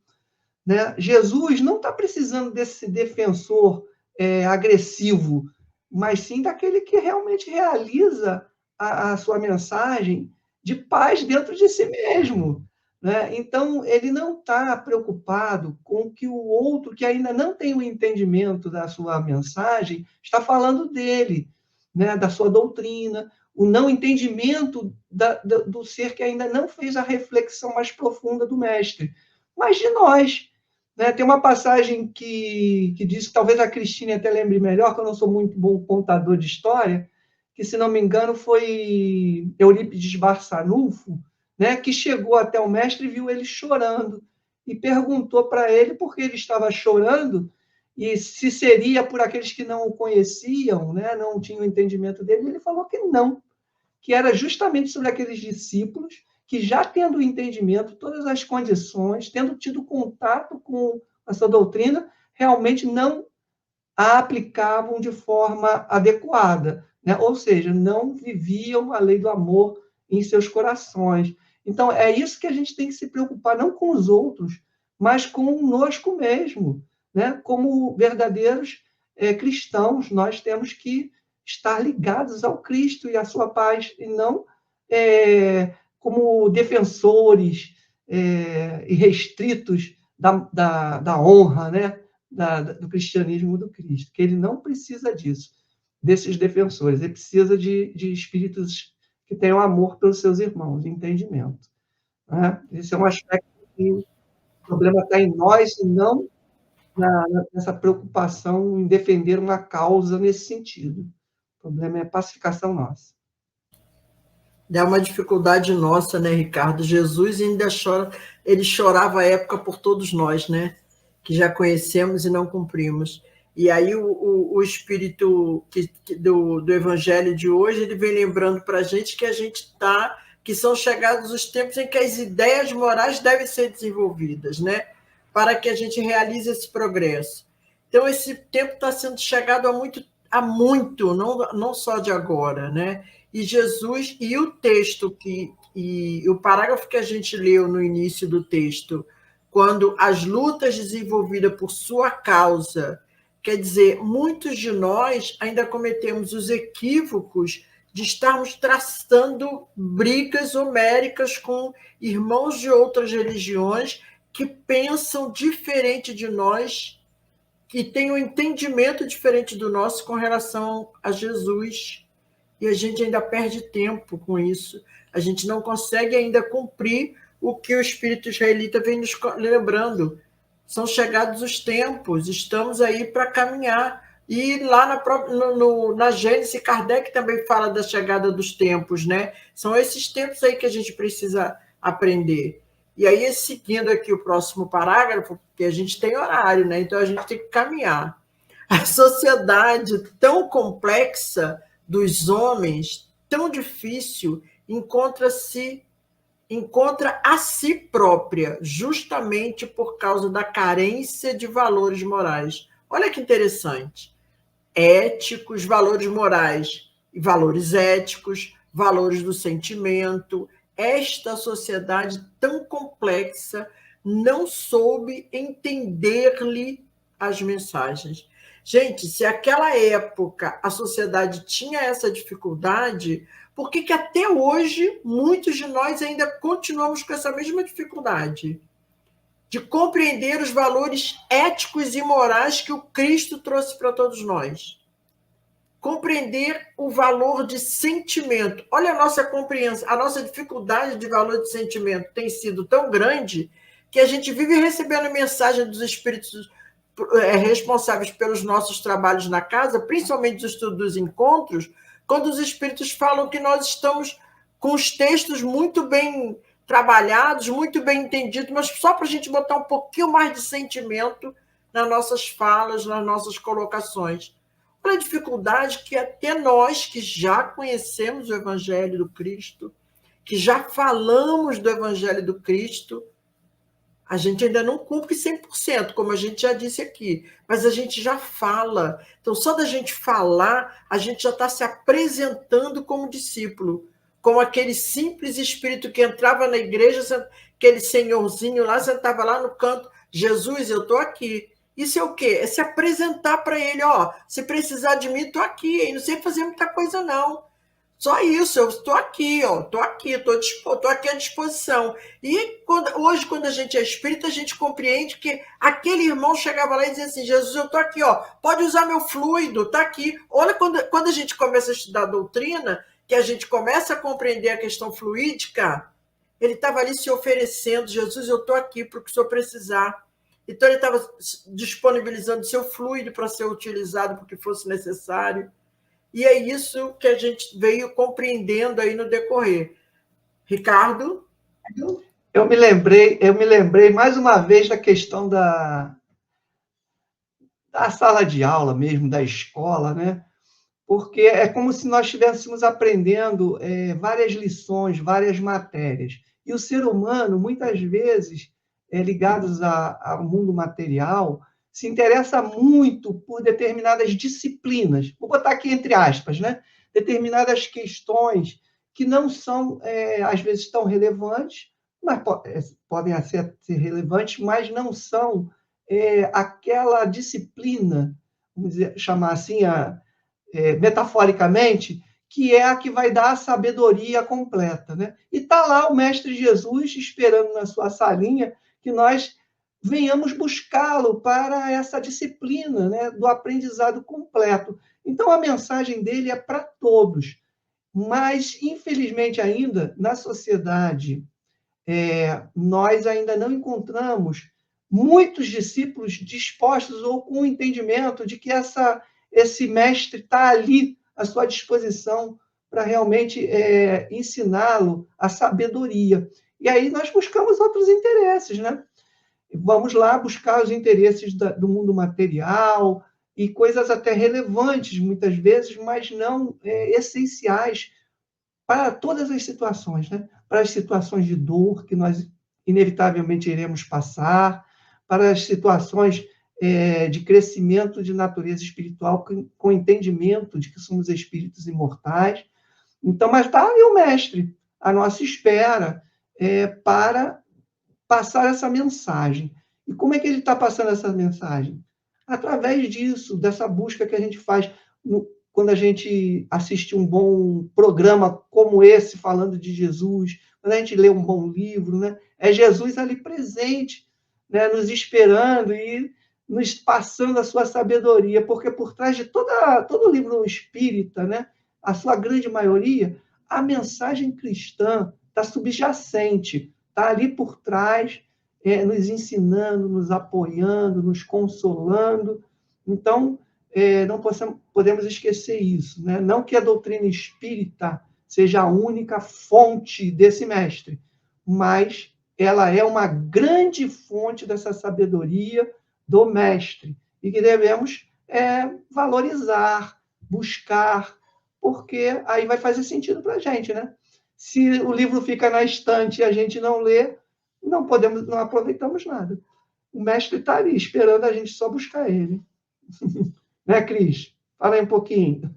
né? Jesus não está precisando desse defensor agressivo, mas sim daquele que realmente realiza a sua mensagem de paz dentro de si mesmo, né? Então, ele não está preocupado com que o outro, que ainda não tem o entendimento da sua mensagem, está falando dele, né? Da sua doutrina, o não entendimento do ser que ainda não fez a reflexão mais profunda do mestre, mas de nós, né? Tem uma passagem que diz, talvez a Cristine até lembre melhor, que eu não sou muito bom contador de história, que, se não me engano, foi Eurípides Barçanufo, né, que chegou até o mestre e viu ele chorando, e perguntou para ele por que ele estava chorando, e se seria por aqueles que não o conheciam, né, não tinham o entendimento dele. Ele falou que não, que era justamente sobre aqueles discípulos que, já tendo o entendimento, todas as condições, tendo tido contato com a sua doutrina, realmente não a aplicavam de forma adequada, né? Ou seja, não viviam a lei do amor em seus corações. Então, é isso que a gente tem que se preocupar, não com os outros, mas conosco mesmo, né? Como verdadeiros cristãos, nós temos que estar ligados ao Cristo e à sua paz, e não como defensores irrestritos da honra, né? Do cristianismo do Cristo, que ele não precisa disso, desses defensores, ele precisa de espíritos que tenham amor pelos seus irmãos, entendimento, né? Esse é um aspecto que o problema está em nós, e não nessa preocupação em defender uma causa nesse sentido. O problema é a pacificação nossa. É uma dificuldade nossa, né, Ricardo? Jesus ainda chora, ele chorava à época por todos nós, né? Que já conhecemos e não cumprimos. E aí o espírito do Evangelho de hoje, ele vem lembrando para a gente que que são chegados os tempos em que as ideias morais devem ser desenvolvidas, né? Para que a gente realize esse progresso. Então, esse tempo está sendo chegado há muito, não só de agora, né? E Jesus, e o texto, e o parágrafo que a gente leu no início do texto, quando as lutas desenvolvidas por sua causa, quer dizer, muitos de nós ainda cometemos os equívocos de estarmos traçando brigas homéricas com irmãos de outras religiões que pensam diferente de nós, que têm um entendimento diferente do nosso com relação a Jesus. E a gente ainda perde tempo com isso. A gente não consegue ainda cumprir o que o espírito israelita vem nos lembrando. São chegados os tempos, estamos aí para caminhar. E lá na Gênesis, Kardec também fala da chegada dos tempos, né? São esses tempos aí que a gente precisa aprender. E aí, seguindo aqui o próximo parágrafo, porque a gente tem horário, né? Então a gente tem que caminhar. A sociedade tão complexa dos homens tão difícil encontra a si própria, justamente por causa da carência de valores morais. Olha que interessante. Éticos, valores morais e valores éticos, valores do sentimento. Esta sociedade tão complexa não soube entender-lhe as mensagens. Gente, se naquela época a sociedade tinha essa dificuldade, por que até hoje muitos de nós ainda continuamos com essa mesma dificuldade de compreender os valores éticos e morais que o Cristo trouxe para todos nós? Compreender o valor de sentimento. Olha a nossa compreensão, a nossa dificuldade de valor de sentimento tem sido tão grande que a gente vive recebendo mensagem dos espíritos responsáveis pelos nossos trabalhos na casa, principalmente dos estudos dos encontros, quando os espíritos falam que nós estamos com os textos muito bem trabalhados, muito bem entendidos, mas só para a gente botar um pouquinho mais de sentimento nas nossas falas, nas nossas colocações. Olha a dificuldade que até nós, que já conhecemos o Evangelho do Cristo, que já falamos do Evangelho do Cristo, a gente ainda não cumpre 100%, como a gente já disse aqui, mas a gente já fala. Então, só da gente falar, a gente já está se apresentando como discípulo, como aquele simples espírito que entrava na igreja, aquele senhorzinho lá, sentava lá no canto, Jesus, eu estou aqui. Isso é o quê? É se apresentar para ele, ó, se precisar de mim, estou aqui, hein? Não sei fazer muita coisa, não. Só isso, eu estou aqui, ó, estou aqui à disposição. E hoje, quando a gente é espírita, a gente compreende que aquele irmão chegava lá e dizia assim, Jesus, eu estou aqui, ó, pode usar meu fluido, está aqui. Olha, quando a gente começa a estudar a doutrina, que a gente começa a compreender a questão fluídica, ele estava ali se oferecendo, Jesus, eu estou aqui para o que o senhor precisar. Então, ele estava disponibilizando seu fluido para ser utilizado porque fosse necessário. E é isso que a gente veio compreendendo aí no decorrer. Ricardo? Eu me lembrei mais uma vez da questão da sala de aula mesmo, da escola, né? Porque é como se nós estivéssemos aprendendo várias lições, várias matérias. E o ser humano, muitas vezes, ligados ao mundo material, se interessa muito por determinadas disciplinas. Vou botar aqui entre aspas, né? Determinadas questões que não são, às vezes, tão relevantes, mas podem ser relevantes, mas não são aquela disciplina, vamos dizer, chamar assim, metaforicamente, que é a que vai dar a sabedoria completa, né? E está lá o Mestre Jesus esperando na sua salinha que nós venhamos buscá-lo para essa disciplina, né, do aprendizado completo. Então, a mensagem dele é para todos, mas, infelizmente, ainda, na sociedade, nós ainda não encontramos muitos discípulos dispostos ou com o entendimento de que esse mestre está ali à sua disposição para realmente ensiná-lo a sabedoria. E aí nós buscamos outros interesses, né? Vamos lá buscar os interesses do mundo material e coisas até relevantes, muitas vezes, mas não essenciais para todas as situações, né? Para as situações de dor que nós inevitavelmente iremos passar, para as situações de crescimento de natureza espiritual, com entendimento de que somos espíritos imortais. Então, mas está aí o mestre, à nossa espera, para passar essa mensagem. E como é que ele está passando essa mensagem? Através disso, dessa busca que a gente faz quando a gente assiste um bom programa como esse, falando de Jesus, quando a gente lê um bom livro, né? É Jesus ali presente, né? Nos esperando e nos passando a sua sabedoria, porque por trás de todo livro espírita, né? A sua grande maioria, a mensagem cristã está subjacente, está ali por trás, nos ensinando, nos apoiando, nos consolando. Então, não podemos esquecer isso, né? Não que a doutrina espírita seja a única fonte desse mestre, mas ela é uma grande fonte dessa sabedoria do mestre, e que devemos valorizar, buscar, porque aí vai fazer sentido para a gente, né? Se o livro fica na estante e a gente não lê, não aproveitamos nada. O mestre está ali, esperando a gente só buscar ele. Né, Cris? Fala aí um pouquinho.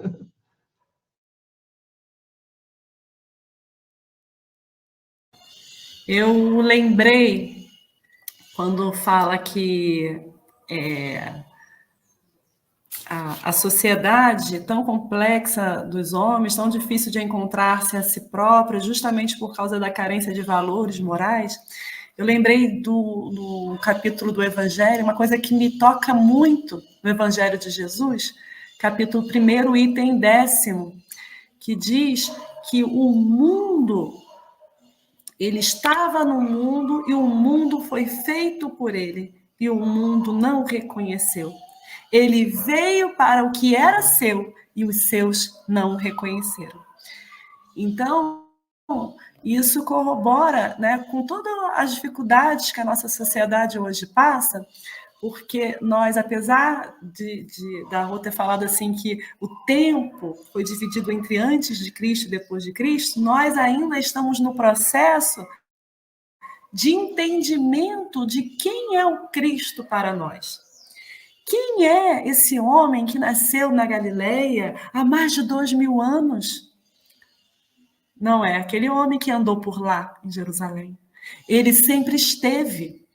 Eu lembrei quando fala que a sociedade tão complexa dos homens, tão difícil de encontrar-se a si própria, justamente por causa da carência de valores morais. Eu lembrei do capítulo do Evangelho, uma coisa que me toca muito no Evangelho de Jesus, capítulo 1, item 10º, que diz que o mundo, ele estava no mundo e o mundo foi feito por ele, e o mundo não o reconheceu. Ele veio para o que era seu e os seus não o reconheceram. Então, isso corrobora, né, com todas as dificuldades que a nossa sociedade hoje passa, porque nós, apesar da Rô ter falado assim que o tempo foi dividido entre antes de Cristo e depois de Cristo, nós ainda estamos no processo de entendimento de quem é o Cristo para nós. Quem é esse homem que nasceu na Galileia há mais de 2000 anos? Não é aquele homem que andou por lá, em Jerusalém. Ele sempre esteve.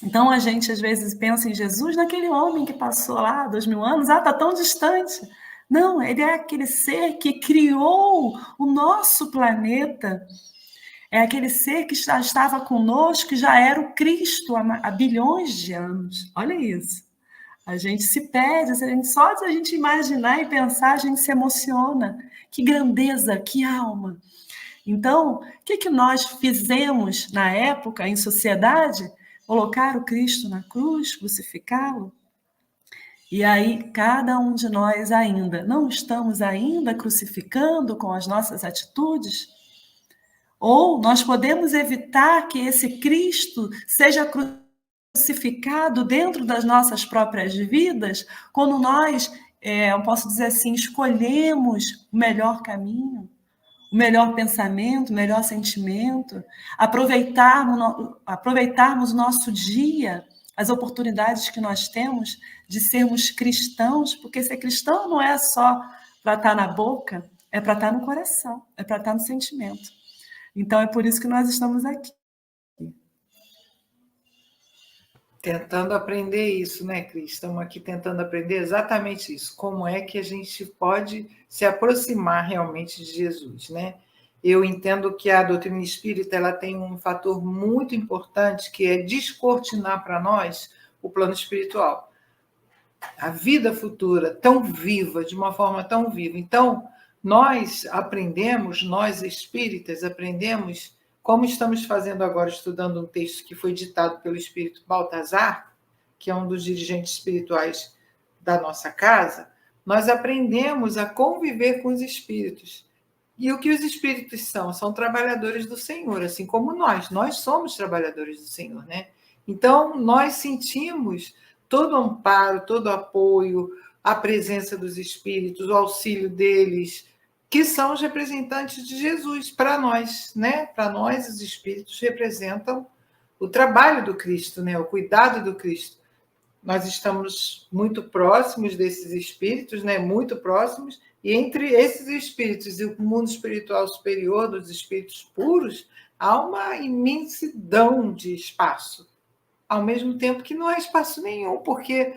Então, a gente, às vezes, pensa em Jesus naquele homem que passou lá 2000 anos. Está tão distante. Não, ele é aquele ser que criou o nosso planeta. É aquele ser que já estava conosco, que já era o Cristo há bilhões de anos. Olha isso. A gente se perde, só de a gente imaginar e pensar, a gente se emociona. Que grandeza, que alma. Então, o que nós fizemos na época, em sociedade? Colocar o Cristo na cruz, crucificá-lo. E aí, cada um de nós ainda, não estamos ainda crucificando com as nossas atitudes? Ou nós podemos evitar que esse Cristo seja crucificado dentro das nossas próprias vidas, quando nós, eu posso dizer assim, escolhemos o melhor caminho, o melhor pensamento, o melhor sentimento, aproveitarmos o nosso dia, as oportunidades que nós temos de sermos cristãos, porque ser cristão não é só para estar na boca, é para estar no coração, é para estar no sentimento. Então, é por isso que nós estamos aqui. Tentando aprender isso, né, Cris? Estamos aqui tentando aprender exatamente isso. Como é que a gente pode se aproximar realmente de Jesus, né? Eu entendo que a doutrina espírita ela tem um fator muito importante, que é descortinar para nós o plano espiritual. A vida futura tão viva, de uma forma tão viva. Então, nós aprendemos, nós espíritas aprendemos, como estamos fazendo agora, estudando um texto que foi ditado pelo espírito Baltazar, que é um dos dirigentes espirituais da nossa casa, nós aprendemos a conviver com os espíritos. E o que os espíritos são? São trabalhadores do Senhor, assim como nós somos trabalhadores do Senhor, né? Então, nós sentimos todo o amparo, todo o apoio, a presença dos espíritos, o auxílio deles, que são os representantes de Jesus para nós, né? Para nós, os espíritos representam o trabalho do Cristo, né? O cuidado do Cristo. Nós estamos muito próximos desses espíritos, né? Muito próximos, e entre esses espíritos e o mundo espiritual superior, dos espíritos puros, há uma imensidão de espaço. Ao mesmo tempo que não há espaço nenhum, porque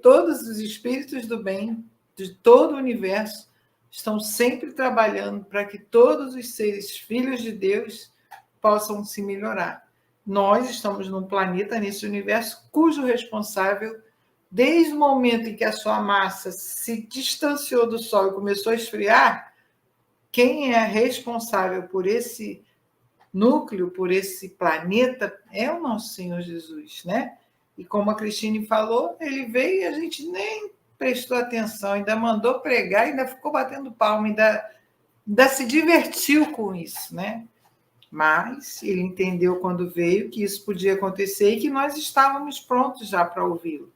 todos os espíritos do bem, de todo o universo, estão sempre trabalhando para que todos os seres filhos de Deus possam se melhorar. Nós estamos num planeta, nesse universo, cujo responsável, desde o momento em que a sua massa se distanciou do Sol e começou a esfriar, quem é responsável por esse núcleo, por esse planeta, é o nosso Senhor Jesus, né? E como a Cristine falou, ele veio e a gente nem prestou atenção, ainda mandou pregar, ainda ficou batendo palma, ainda se divertiu com isso, né? Mas ele entendeu quando veio que isso podia acontecer e que nós estávamos prontos já para ouvi-lo.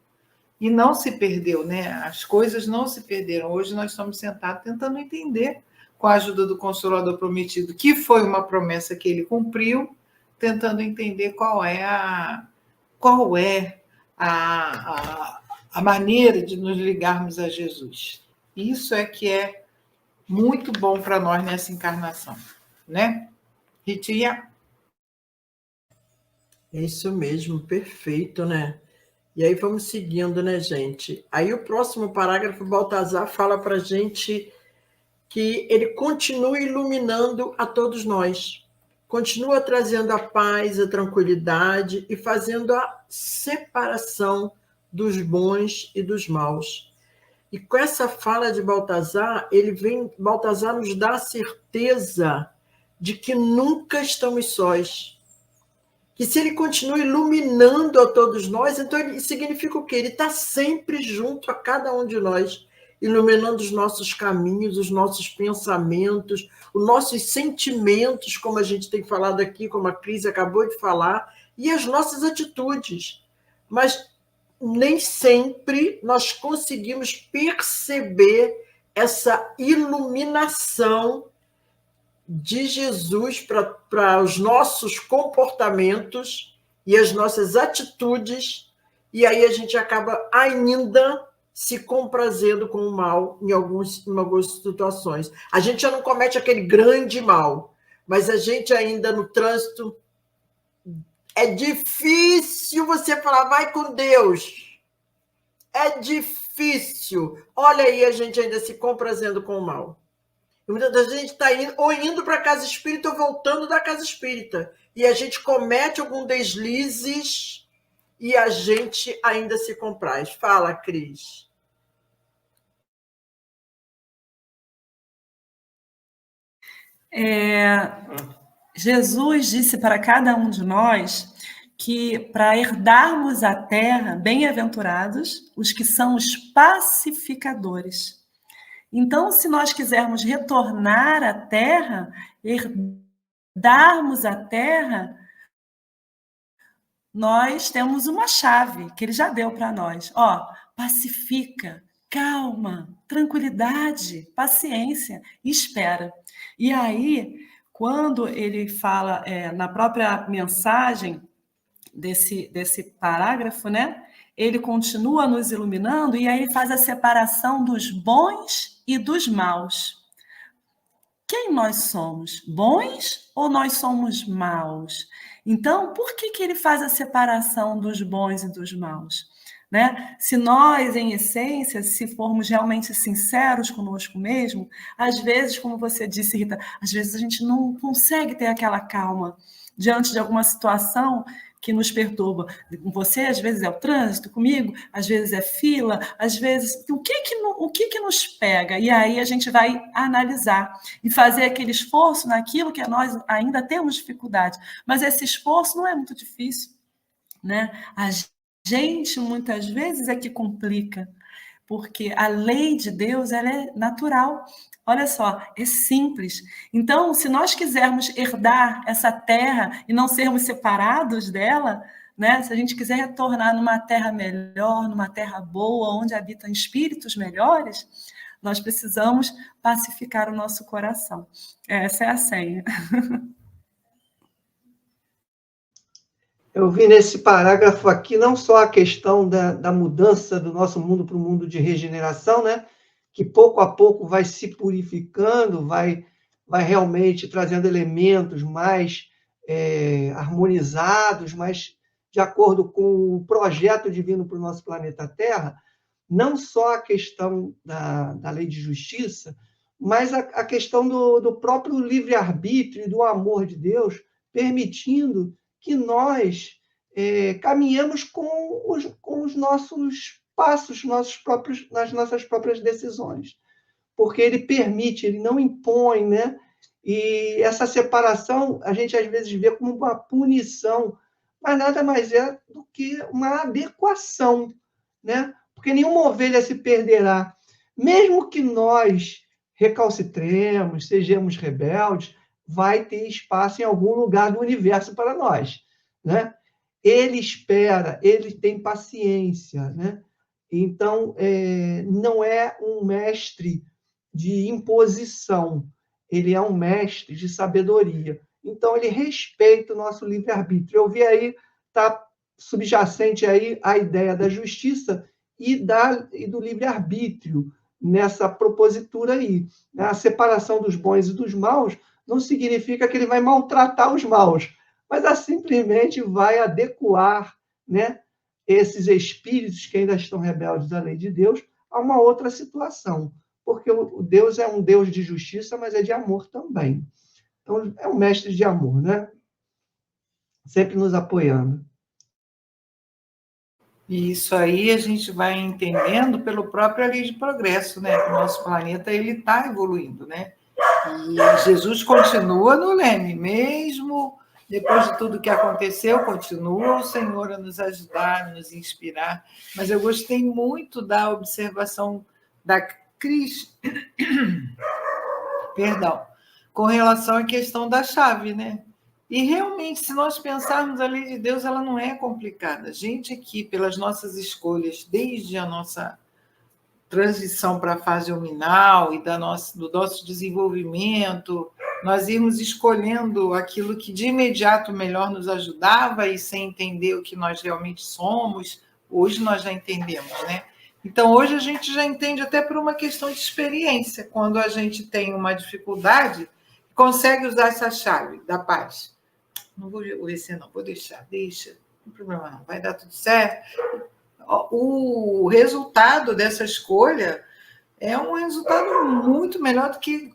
E não se perdeu, né? As coisas não se perderam. Hoje nós estamos sentados tentando entender, com a ajuda do Consolador Prometido, que foi uma promessa que ele cumpriu, tentando entender qual é a maneira de nos ligarmos a Jesus. Isso é que é muito bom para nós nessa encarnação, né? Ritinha? É isso mesmo, perfeito, né? E aí vamos seguindo, né, gente? Aí o próximo parágrafo, Baltazar fala para a gente que ele continua iluminando a todos nós, continua trazendo a paz, a tranquilidade e fazendo a separação dos bons e dos maus. E com essa fala de Baltazar, Baltazar nos dá a certeza de que nunca estamos sós. Que se ele continua iluminando a todos nós, então ele significa o quê? Ele está sempre junto a cada um de nós, iluminando os nossos caminhos, os nossos pensamentos, os nossos sentimentos, como a gente tem falado aqui, como a Cris acabou de falar, e as nossas atitudes. Mas nem sempre nós conseguimos perceber essa iluminação de Jesus para os nossos comportamentos e as nossas atitudes, e aí a gente acaba ainda se comprazendo com o mal em algumas situações. A gente já não comete aquele grande mal, mas a gente ainda no trânsito, é difícil você falar, vai com Deus. É difícil. Olha aí a gente ainda se comprazendo com o mal. Muitas vezes a gente está indo para a casa espírita ou voltando da casa espírita. E a gente comete algum deslizes e a gente ainda se compraz. Fala, Cris. Jesus disse para cada um de nós que para herdarmos a terra, bem-aventurados os que são os pacificadores. Então, se nós quisermos retornar à terra, herdarmos a terra, nós temos uma chave que ele já deu para nós. Pacifica, calma, tranquilidade, paciência, espera. E aí, quando ele fala na própria mensagem desse parágrafo, né? Ele continua nos iluminando e aí ele faz a separação dos bons e dos maus. Quem nós somos? Bons ou nós somos maus? Então, por que ele faz a separação dos bons e dos maus? Né? Se nós, em essência, se formos realmente sinceros conosco mesmo, às vezes, como você disse, Rita, às vezes a gente não consegue ter aquela calma diante de alguma situação que nos perturba. Você, às vezes, é o trânsito, comigo, às vezes é fila, às vezes... O que nos pega? E aí a gente vai analisar e fazer aquele esforço naquilo que nós ainda temos dificuldade. Mas esse esforço não é muito difícil, né? A gente, muitas vezes, é que complica, porque a lei de Deus ela é natural. Olha só, é simples. Então, se nós quisermos herdar essa terra e não sermos separados dela, né? Se a gente quiser retornar numa terra melhor, numa terra boa, onde habitam espíritos melhores, nós precisamos pacificar o nosso coração. Essa é a senha. Eu vi nesse parágrafo aqui não só a questão da mudança do nosso mundo para o mundo de regeneração, né? Que pouco a pouco vai se purificando, vai realmente trazendo elementos mais harmonizados, mais de acordo com o projeto divino para o nosso planeta Terra, não só a questão da lei de justiça, mas a questão do próprio livre-arbítrio e do amor de Deus, permitindo que nós caminhamos com os nossos passos, nas nossas próprias decisões. Porque ele permite, ele não impõe, né? E essa separação a gente às vezes vê como uma punição, mas nada mais é do que uma adequação, né? Porque nenhuma ovelha se perderá. Mesmo que nós recalcitremos, sejamos rebeldes, vai ter espaço em algum lugar do universo para nós, né? Ele espera, ele tem paciência, né? Então, não é um mestre de imposição, ele é um mestre de sabedoria. Então, ele respeita o nosso livre-arbítrio. Eu vi aí, está subjacente aí a ideia da justiça e do livre-arbítrio nessa propositura aí. A separação dos bons e dos maus não significa que ele vai maltratar os maus, mas simplesmente vai adequar, né, esses espíritos que ainda estão rebeldes à lei de Deus a uma outra situação. Porque o Deus é um Deus de justiça, mas é de amor também. Então, é um mestre de amor, né? Sempre nos apoiando. E isso aí a gente vai entendendo pelo próprio lei de progresso, né? O nosso planeta ele está evoluindo, né? E Jesus continua no leme, mesmo depois de tudo que aconteceu, continua o Senhor a nos ajudar, a nos inspirar. Mas eu gostei muito da observação da Cris, perdão, com relação à questão da chave, né? E realmente, se nós pensarmos a lei de Deus, ela não é complicada. A gente aqui, pelas nossas escolhas, desde a nossa transição para a fase luminal e do nosso desenvolvimento, nós irmos escolhendo aquilo que de imediato melhor nos ajudava e sem entender o que nós realmente somos. Hoje nós já entendemos, né? Então, hoje a gente já entende até por uma questão de experiência. Quando a gente tem uma dificuldade, consegue usar essa chave da paz. Não vou obedecer, não, vou deixar, deixa, não tem problema não, vai dar tudo certo. O resultado dessa escolha é um resultado muito melhor do que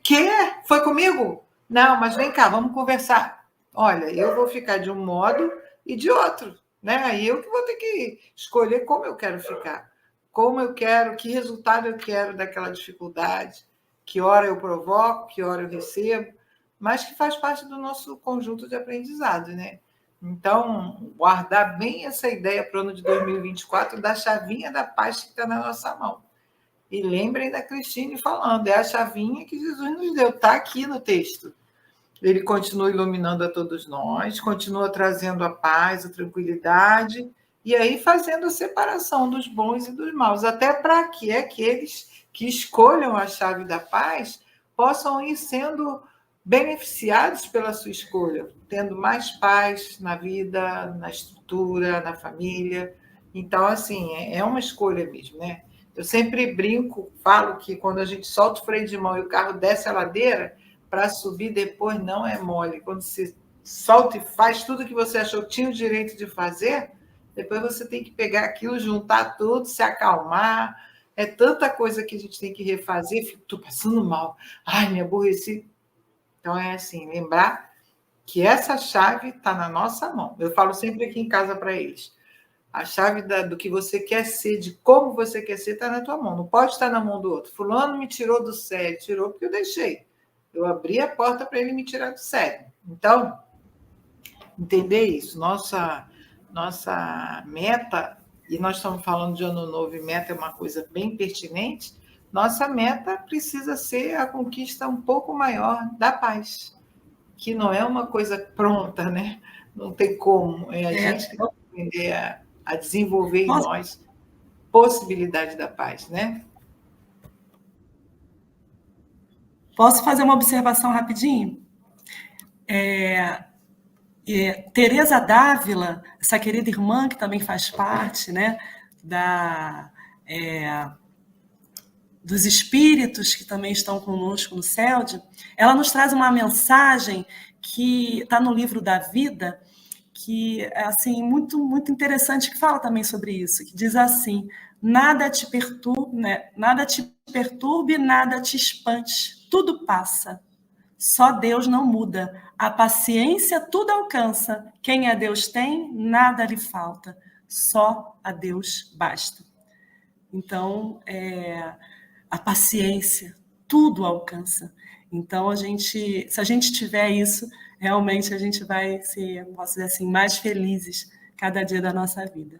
foi comigo? Não, mas vem cá, vamos conversar. Olha, eu vou ficar de um modo e de outro, né? Aí eu que vou ter que escolher como eu quero ficar, como eu quero, que resultado eu quero daquela dificuldade, que hora eu provoco, que hora eu recebo, mas que faz parte do nosso conjunto de aprendizado, né? Então, guardar bem essa ideia para o ano de 2024 da chavinha da paz que está na nossa mão. E lembrem da Cristine falando, é a chavinha que Jesus nos deu, está aqui no texto. Ele continua iluminando a todos nós, continua trazendo a paz, a tranquilidade, e aí fazendo a separação dos bons e dos maus, até para que aqueles que escolham a chave da paz possam ir sendo beneficiados pela sua escolha, tendo mais paz na vida, na estrutura, na família. Então, assim, é uma escolha mesmo, né? Eu sempre brinco, falo que quando a gente solta o freio de mão e o carro desce a ladeira, para subir depois não é mole. Quando você solta e faz tudo que você achou que tinha o direito de fazer, depois você tem que pegar aquilo, juntar tudo, se acalmar. É tanta coisa que a gente tem que refazer. Estou passando mal. Ai, me aborreci. Então, é assim, lembrar que essa chave está na nossa mão. Eu falo sempre aqui em casa para eles. A chave do que você quer ser, de como você quer ser, está na tua mão. Não pode estar na mão do outro. Fulano me tirou do sério. Tirou porque eu deixei. Eu abri a porta para ele me tirar do sério. Então, entender isso. Nossa meta, e nós estamos falando de ano novo, e meta é uma coisa bem pertinente, nossa meta precisa ser a conquista um pouco maior da paz, que não é uma coisa pronta, né? Não tem como. É a gente que tem que aprender a desenvolver em nós possibilidade da paz, né? Posso fazer uma observação rapidinho? Teresa Dávila, essa querida irmã que também faz parte, né, dos espíritos que também estão conosco no CELD, ela nos traz uma mensagem que está no livro da vida, que é assim, muito, muito interessante, que fala também sobre isso, que diz assim: nada te perturbe, né? Nada te perturbe, nada te espante, tudo passa. Só Deus não muda. A paciência tudo alcança. Quem a Deus tem, nada lhe falta. Só a Deus basta. Então, a paciência tudo alcança. Então, se a gente tiver isso, realmente a gente vai ser, posso dizer assim, mais felizes cada dia da nossa vida.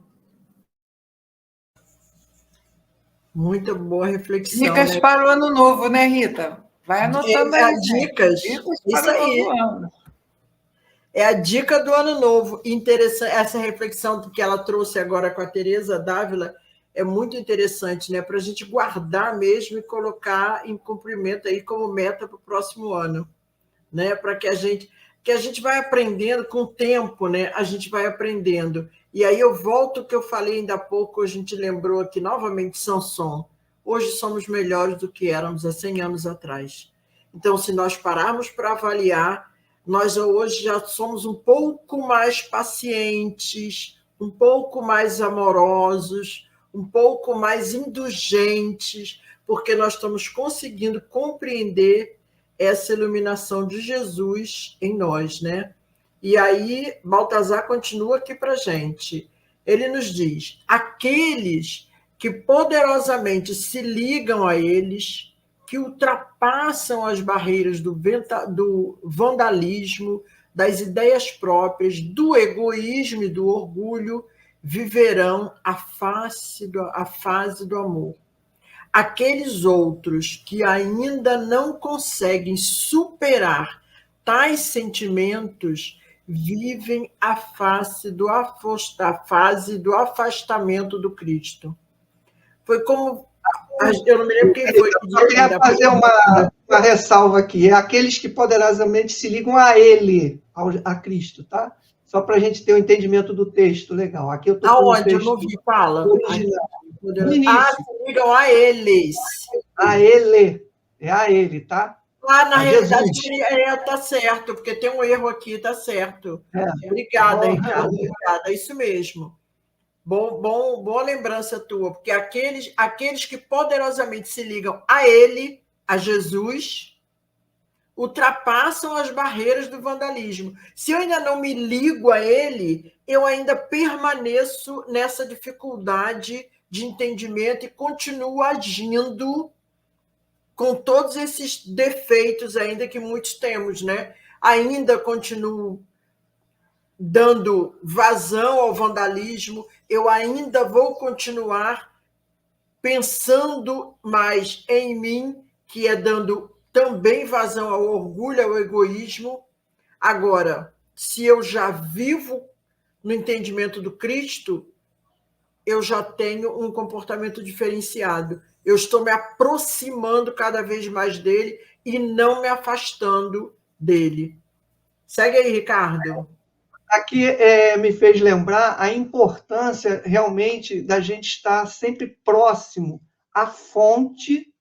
Muito boa reflexão. Dicas, né, para o ano novo, né, Rita? Vai anotando aí. Dicas isso aí. É a dica do ano novo. Interessante essa reflexão que ela trouxe agora com a Teresa Dávila. é muito interessante, né? Para a gente guardar mesmo e colocar em cumprimento aí como meta para o próximo ano, né? Para que a gente vai aprendendo com o tempo, né? A gente vai aprendendo. E aí eu volto ao que eu falei ainda há pouco, a gente lembrou aqui novamente Samson. Hoje somos melhores do que éramos há 100 anos atrás. Então, se nós pararmos para avaliar, nós hoje já somos um pouco mais pacientes, um pouco mais amorosos, um pouco mais indulgentes, porque nós estamos conseguindo compreender essa iluminação de Jesus em nós, né? E aí, Baltazar continua aqui para a gente. Ele nos diz: aqueles que poderosamente se ligam a eles, que ultrapassam as barreiras do vandalismo, das ideias próprias, do egoísmo e do orgulho, viverão a fase do amor. Aqueles outros que ainda não conseguem superar tais sentimentos vivem a fase do afastamento do Cristo. Foi como... Eu não me lembro quem foi. Eu queria fazer uma ressalva aqui. É aqueles que poderosamente se ligam a Ele, a Cristo, tá? Só para a gente ter o entendimento do texto legal. Aqui eu estou aonde? Eu não vi, fala. Original. Se ligam a eles. A Ele. É a Ele, tá? Na realidade, tá certo, porque tem um erro aqui, tá certo. Obrigada, Ricardo. Obrigada, é isso mesmo. Boa lembrança tua, porque aqueles que poderosamente se ligam a Ele, a Jesus, ultrapassam as barreiras do vandalismo. Se eu ainda não me ligo a Ele, eu ainda permaneço nessa dificuldade de entendimento e continuo agindo com todos esses defeitos ainda que muitos temos, né? Ainda continuo dando vazão ao vandalismo, eu ainda vou continuar pensando mais em mim, que é dando também vazão ao orgulho, ao egoísmo. Agora, se eu já vivo no entendimento do Cristo, eu já tenho um comportamento diferenciado. Eu estou me aproximando cada vez mais dele e não me afastando dele. Segue aí, Ricardo. Aqui me fez lembrar a importância realmente da gente estar sempre próximo à fonte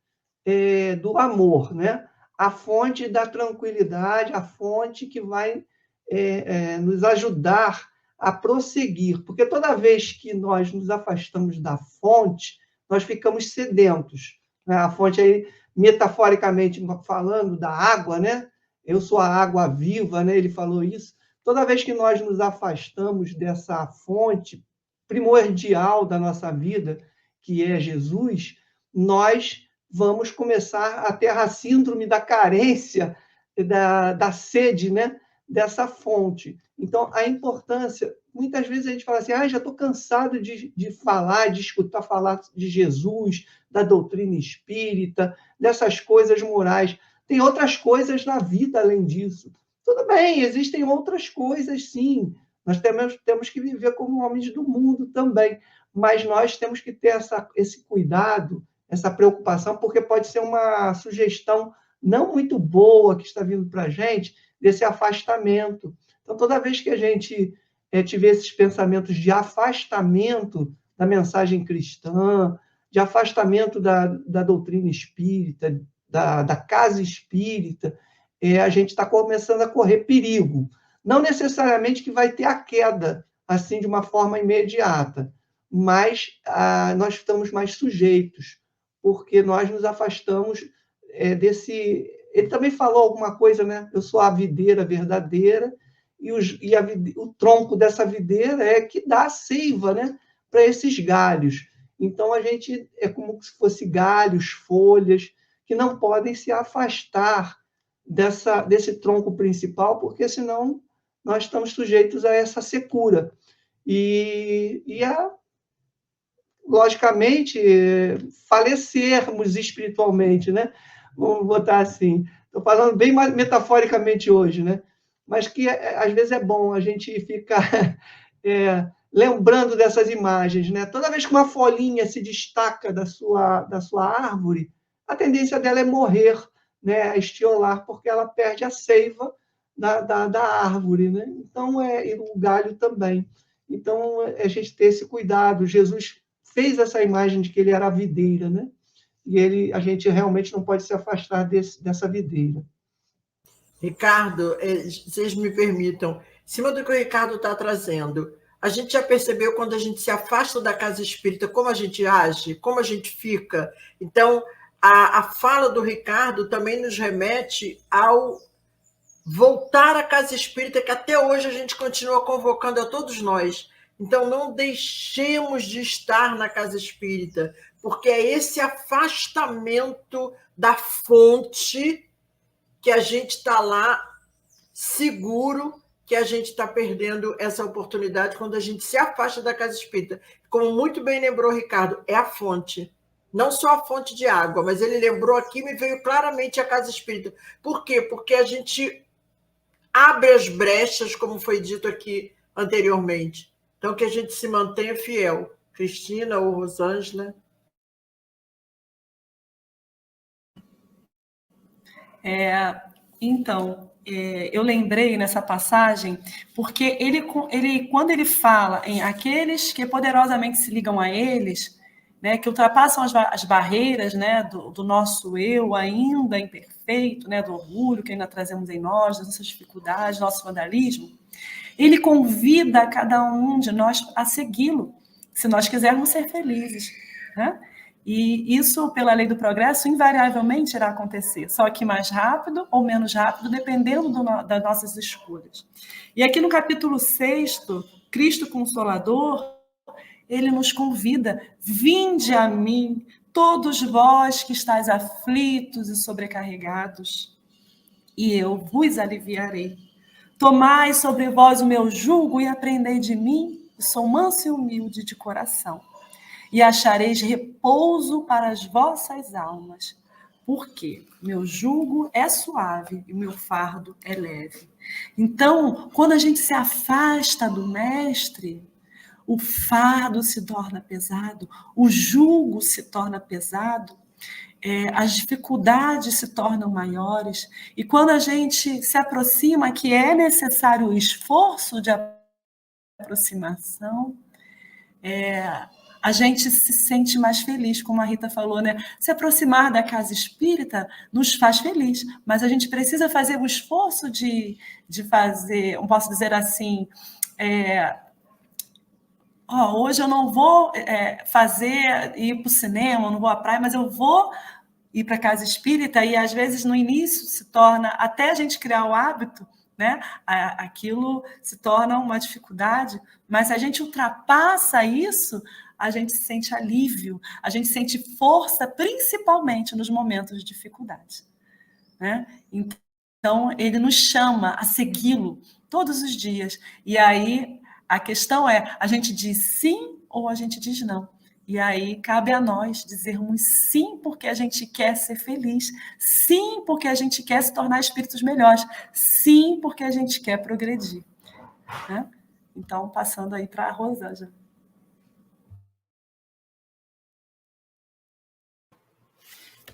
do amor, né? A fonte da tranquilidade, a fonte que vai nos ajudar a prosseguir. Porque toda vez que nós nos afastamos da fonte, nós ficamos sedentos, né? A fonte aí, metaforicamente falando, da água, né? Eu sou a água viva, né? Ele falou isso. Toda vez que nós nos afastamos dessa fonte primordial da nossa vida, que é Jesus, nós vamos começar a ter a síndrome da carência, da sede, né? Dessa fonte. Então, a importância... Muitas vezes a gente fala assim, já estou cansado de falar, de escutar falar de Jesus, da doutrina espírita, dessas coisas morais. Tem outras coisas na vida além disso. Tudo bem, existem outras coisas, sim. Nós temos que viver como homens do mundo também, mas nós temos que ter esse cuidado, essa preocupação, porque pode ser uma sugestão não muito boa que está vindo para a gente, desse afastamento. Então, toda vez que a gente tiver esses pensamentos de afastamento da mensagem cristã, de afastamento da doutrina espírita, da casa espírita, a gente está começando a correr perigo. Não necessariamente que vai ter a queda, assim, de uma forma imediata, mas nós estamos mais sujeitos, porque nós nos afastamos desse... Ele também falou alguma coisa, né? Eu sou a videira verdadeira, e o tronco dessa videira é que dá a seiva, né? Para esses galhos. Então, a gente é como se fosse galhos, folhas, que não podem se afastar desse tronco principal, porque senão nós estamos sujeitos a essa secura. Logicamente, falecermos espiritualmente, né? Vamos botar assim. Estou falando bem metaforicamente hoje, né? Mas que às vezes é bom a gente ficar lembrando dessas imagens, né? Toda vez que uma folhinha se destaca da sua árvore, a tendência dela é morrer, né? Estiolar, porque ela perde a seiva da árvore, né? Então, e o galho também. Então, a gente ter esse cuidado. Jesus fez essa imagem de que ele era a videira, né? E a gente realmente não pode se afastar dessa videira. Ricardo, vocês me permitam, em cima do que o Ricardo está trazendo, a gente já percebeu quando a gente se afasta da casa espírita, como a gente age, como a gente fica. Então, a fala do Ricardo também nos remete ao voltar à casa espírita, que até hoje a gente continua convocando a todos nós. Então, não deixemos de estar na casa espírita, porque é esse afastamento da fonte que a gente está lá seguro, que a gente está perdendo essa oportunidade quando a gente se afasta da casa espírita. Como muito bem lembrou o Ricardo, é a fonte. Não só a fonte de água, mas ele lembrou aqui, me veio claramente a casa espírita. Por quê? Porque a gente abre as brechas, como foi dito aqui anteriormente. Então, que a gente se mantenha fiel. Cristina ou Rosângela? Então, eu lembrei nessa passagem, porque ele, quando ele fala em aqueles que poderosamente se ligam a eles, né, que ultrapassam as barreiras, né, do nosso eu ainda imperfeito, né, do orgulho que ainda trazemos em nós, das nossas dificuldades, nosso vandalismo, ele convida cada um de nós a segui-lo, se nós quisermos ser felizes, né? E isso, pela lei do progresso, invariavelmente irá acontecer, só que mais rápido ou menos rápido, dependendo das nossas escolhas. E aqui no capítulo 6, Cristo Consolador, ele nos convida: vinde a mim, todos vós que estáis aflitos e sobrecarregados, e eu vos aliviarei. Tomai sobre vós o meu jugo e aprendei de mim, que sou manso e humilde de coração, e achareis repouso para as vossas almas, porque meu jugo é suave e meu fardo é leve. Então, quando a gente se afasta do mestre, o fardo se torna pesado, o jugo se torna pesado, as dificuldades se tornam maiores, e quando a gente se aproxima, que é necessário o esforço de aproximação, a gente se sente mais feliz, como a Rita falou, né? Se aproximar da casa espírita nos faz feliz, mas a gente precisa fazer o esforço de fazer, não posso dizer assim, hoje eu não vou ir para o cinema, não vou à praia, mas eu vou ir para a casa espírita, e às vezes no início se torna, até a gente criar o hábito, né? Aquilo se torna uma dificuldade, mas se a gente ultrapassa isso, a gente sente alívio, a gente sente força, principalmente nos momentos de dificuldade, né? Então, ele nos chama a segui-lo todos os dias. E aí, a questão é, a gente diz sim ou a gente diz não? E aí, cabe a nós dizermos sim porque a gente quer ser feliz, sim porque a gente quer se tornar espíritos melhores, sim porque a gente quer progredir, né? Então, passando aí para a Rosângela.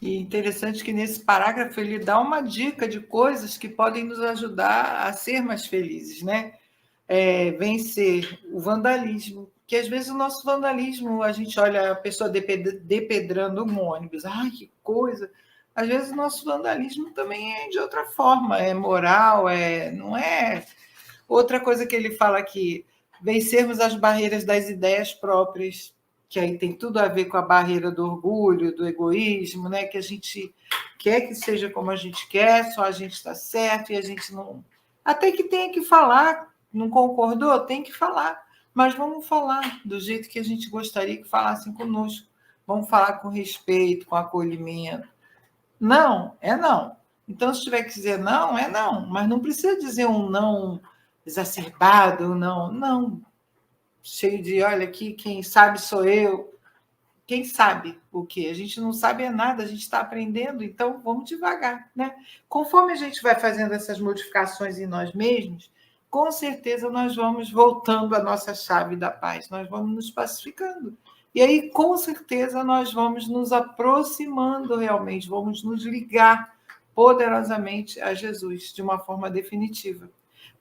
E interessante que nesse parágrafo ele dá uma dica de coisas que podem nos ajudar a ser mais felizes, né? Vencer o vandalismo, que às vezes o nosso vandalismo, a gente olha a pessoa depedrando um ônibus, ai, que coisa! Às vezes o nosso vandalismo também é de outra forma, é moral, não é... Outra coisa que ele fala aqui, vencermos as barreiras das ideias próprias, que aí tem tudo a ver com a barreira do orgulho, do egoísmo, né? Que a gente quer que seja como a gente quer, só a gente está certo e a gente não... Até que tenha que falar, não concordou? Tem que falar, mas vamos falar do jeito que a gente gostaria que falassem conosco. Vamos falar com respeito, com acolhimento. Não, é não. Então, se tiver que dizer não, é não, mas não precisa dizer um não exacerbado, não cheio de, olha aqui, quem sabe sou eu. Quem sabe o quê? A gente não sabe nada, a gente está aprendendo, então vamos devagar, né? Conforme a gente vai fazendo essas modificações em nós mesmos, com certeza nós vamos voltando à nossa chave da paz, nós vamos nos pacificando. E aí, com certeza, nós vamos nos aproximando realmente, vamos nos ligar poderosamente a Jesus, de uma forma definitiva.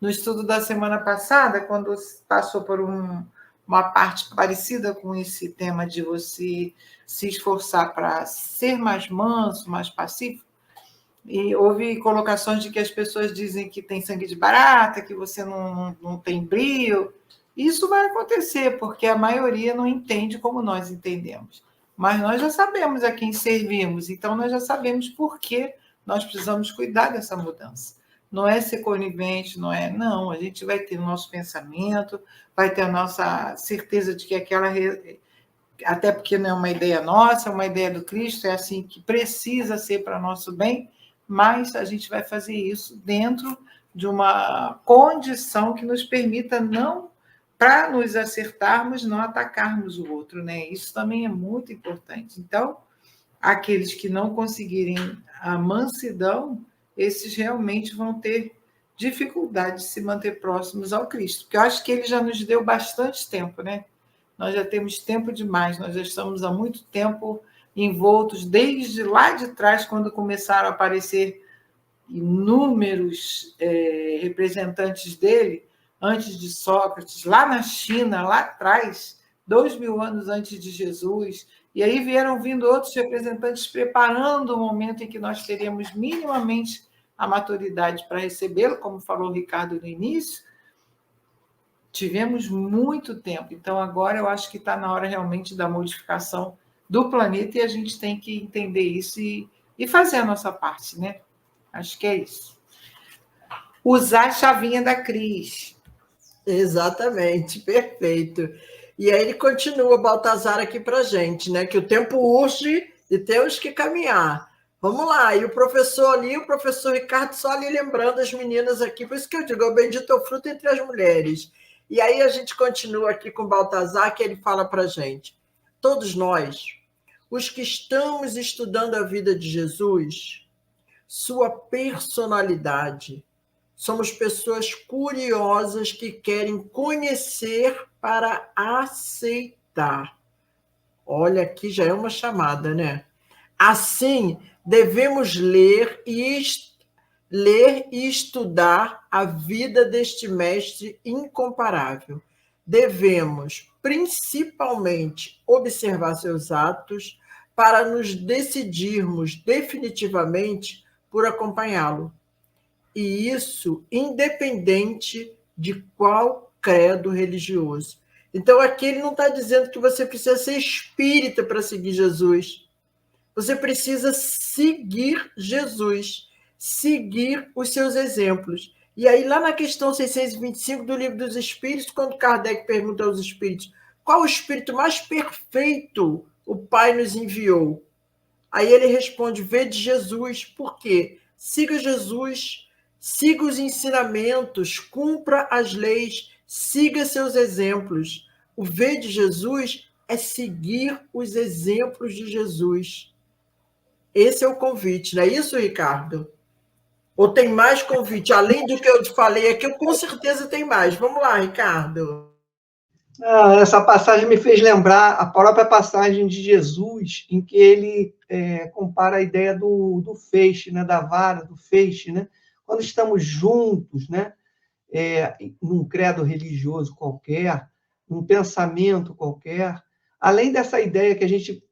No estudo da semana passada, quando passou por uma parte parecida com esse tema de você se esforçar para ser mais manso, mais pacífico, e houve colocações de que as pessoas dizem que tem sangue de barata, que você não tem brio. Isso vai acontecer, porque a maioria não entende como nós entendemos. Mas nós já sabemos a quem servimos, então nós já sabemos por que nós precisamos cuidar dessa mudança. Não é ser conivente, não é... Não, a gente vai ter o nosso pensamento, vai ter a nossa certeza de que aquela... Até porque não é uma ideia nossa, é uma ideia do Cristo, é assim que precisa ser para nosso bem, mas a gente vai fazer isso dentro de uma condição que nos permita não, para nos acertarmos, não atacarmos o outro, né? Isso também é muito importante. Então, aqueles que não conseguirem a mansidão, esses realmente vão ter dificuldade de se manter próximos ao Cristo, porque eu acho que ele já nos deu bastante tempo, né? Nós já temos tempo demais, nós já estamos há muito tempo envoltos, desde lá de trás, quando começaram a aparecer inúmeros representantes dele, antes de Sócrates, lá na China, lá atrás, 2000 anos antes de Jesus, e aí vieram vindo outros representantes preparando o momento em que nós teremos minimamente a maturidade para recebê-lo, como falou o Ricardo no início. Tivemos muito tempo, então agora eu acho que está na hora realmente da modificação do planeta e a gente tem que entender isso e fazer a nossa parte, né? Acho que é isso. Usar a chavinha da Cris. Exatamente, perfeito. E aí ele continua, Baltazar, aqui para a gente, né? Que o tempo urge e temos que caminhar. Vamos lá, e o professor ali, o professor Ricardo, só ali lembrando as meninas aqui, por isso que eu digo, o bendito é o fruto entre as mulheres. E aí a gente continua aqui com o Baltazar, que ele fala para a gente. Todos nós, os que estamos estudando a vida de Jesus, sua personalidade, somos pessoas curiosas que querem conhecer para aceitar. Olha, aqui já é uma chamada, né? Assim, devemos ler e estudar a vida deste mestre incomparável. Devemos, principalmente, observar seus atos para nos decidirmos definitivamente por acompanhá-lo. E isso independente de qual credo religioso. Então, aqui ele não está dizendo que você precisa ser espírita para seguir Jesus. Você precisa seguir Jesus, seguir os seus exemplos. E aí, lá na questão 625 do Livro dos Espíritos, quando Kardec pergunta aos espíritos qual o espírito mais perfeito o Pai nos enviou, aí ele responde, vede Jesus. Por quê? Siga Jesus, siga os ensinamentos, cumpra as leis, siga seus exemplos. O ver de Jesus é seguir os exemplos de Jesus. Esse é o convite, não é isso, Ricardo? Ou tem mais convite? Além do que eu te falei aqui, com certeza tem mais. Vamos lá, Ricardo. Essa passagem me fez lembrar a própria passagem de Jesus, em que ele compara a ideia do feixe, né, da vara, do feixe, né? Quando estamos juntos, né, num credo religioso qualquer, num pensamento qualquer, além dessa ideia que a gente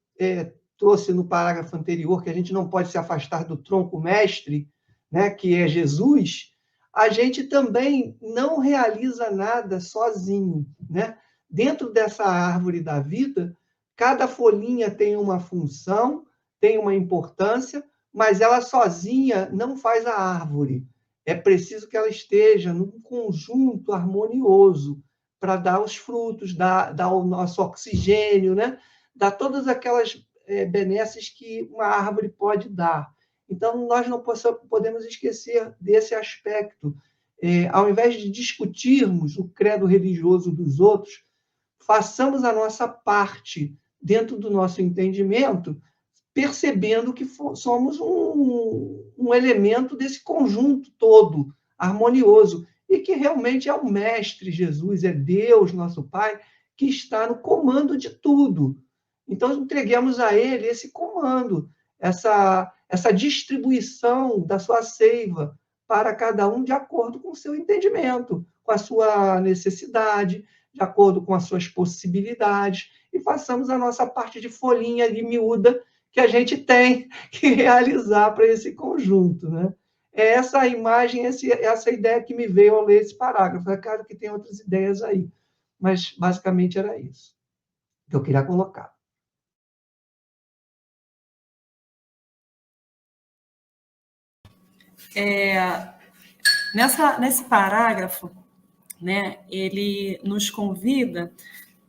trouxe no parágrafo anterior, que a gente não pode se afastar do tronco mestre, né, que é Jesus, a gente também não realiza nada sozinho, né? Dentro dessa árvore da vida, cada folhinha tem uma função, tem uma importância, mas ela sozinha não faz a árvore. É preciso que ela esteja num conjunto harmonioso para dar os frutos, dar o nosso oxigênio, né? Dar todas aquelas benesses que uma árvore pode dar. Então, nós não podemos esquecer desse aspecto. Ao invés de discutirmos o credo religioso dos outros, façamos a nossa parte dentro do nosso entendimento, percebendo que somos um elemento desse conjunto todo, harmonioso. e que realmente é o Mestre Jesus, é Deus, nosso Pai, que está no comando de tudo. Então, entreguemos a Ele esse comando, essa distribuição da sua seiva para cada um de acordo com o seu entendimento, com a sua necessidade, de acordo com as suas possibilidades, e façamos a nossa parte de folhinha ali miúda que a gente tem que realizar para esse conjunto, né? É essa imagem, essa ideia que me veio ao ler esse parágrafo. É claro que tem outras ideias aí, mas basicamente era isso que eu queria colocar. Nesse parágrafo, né, ele nos convida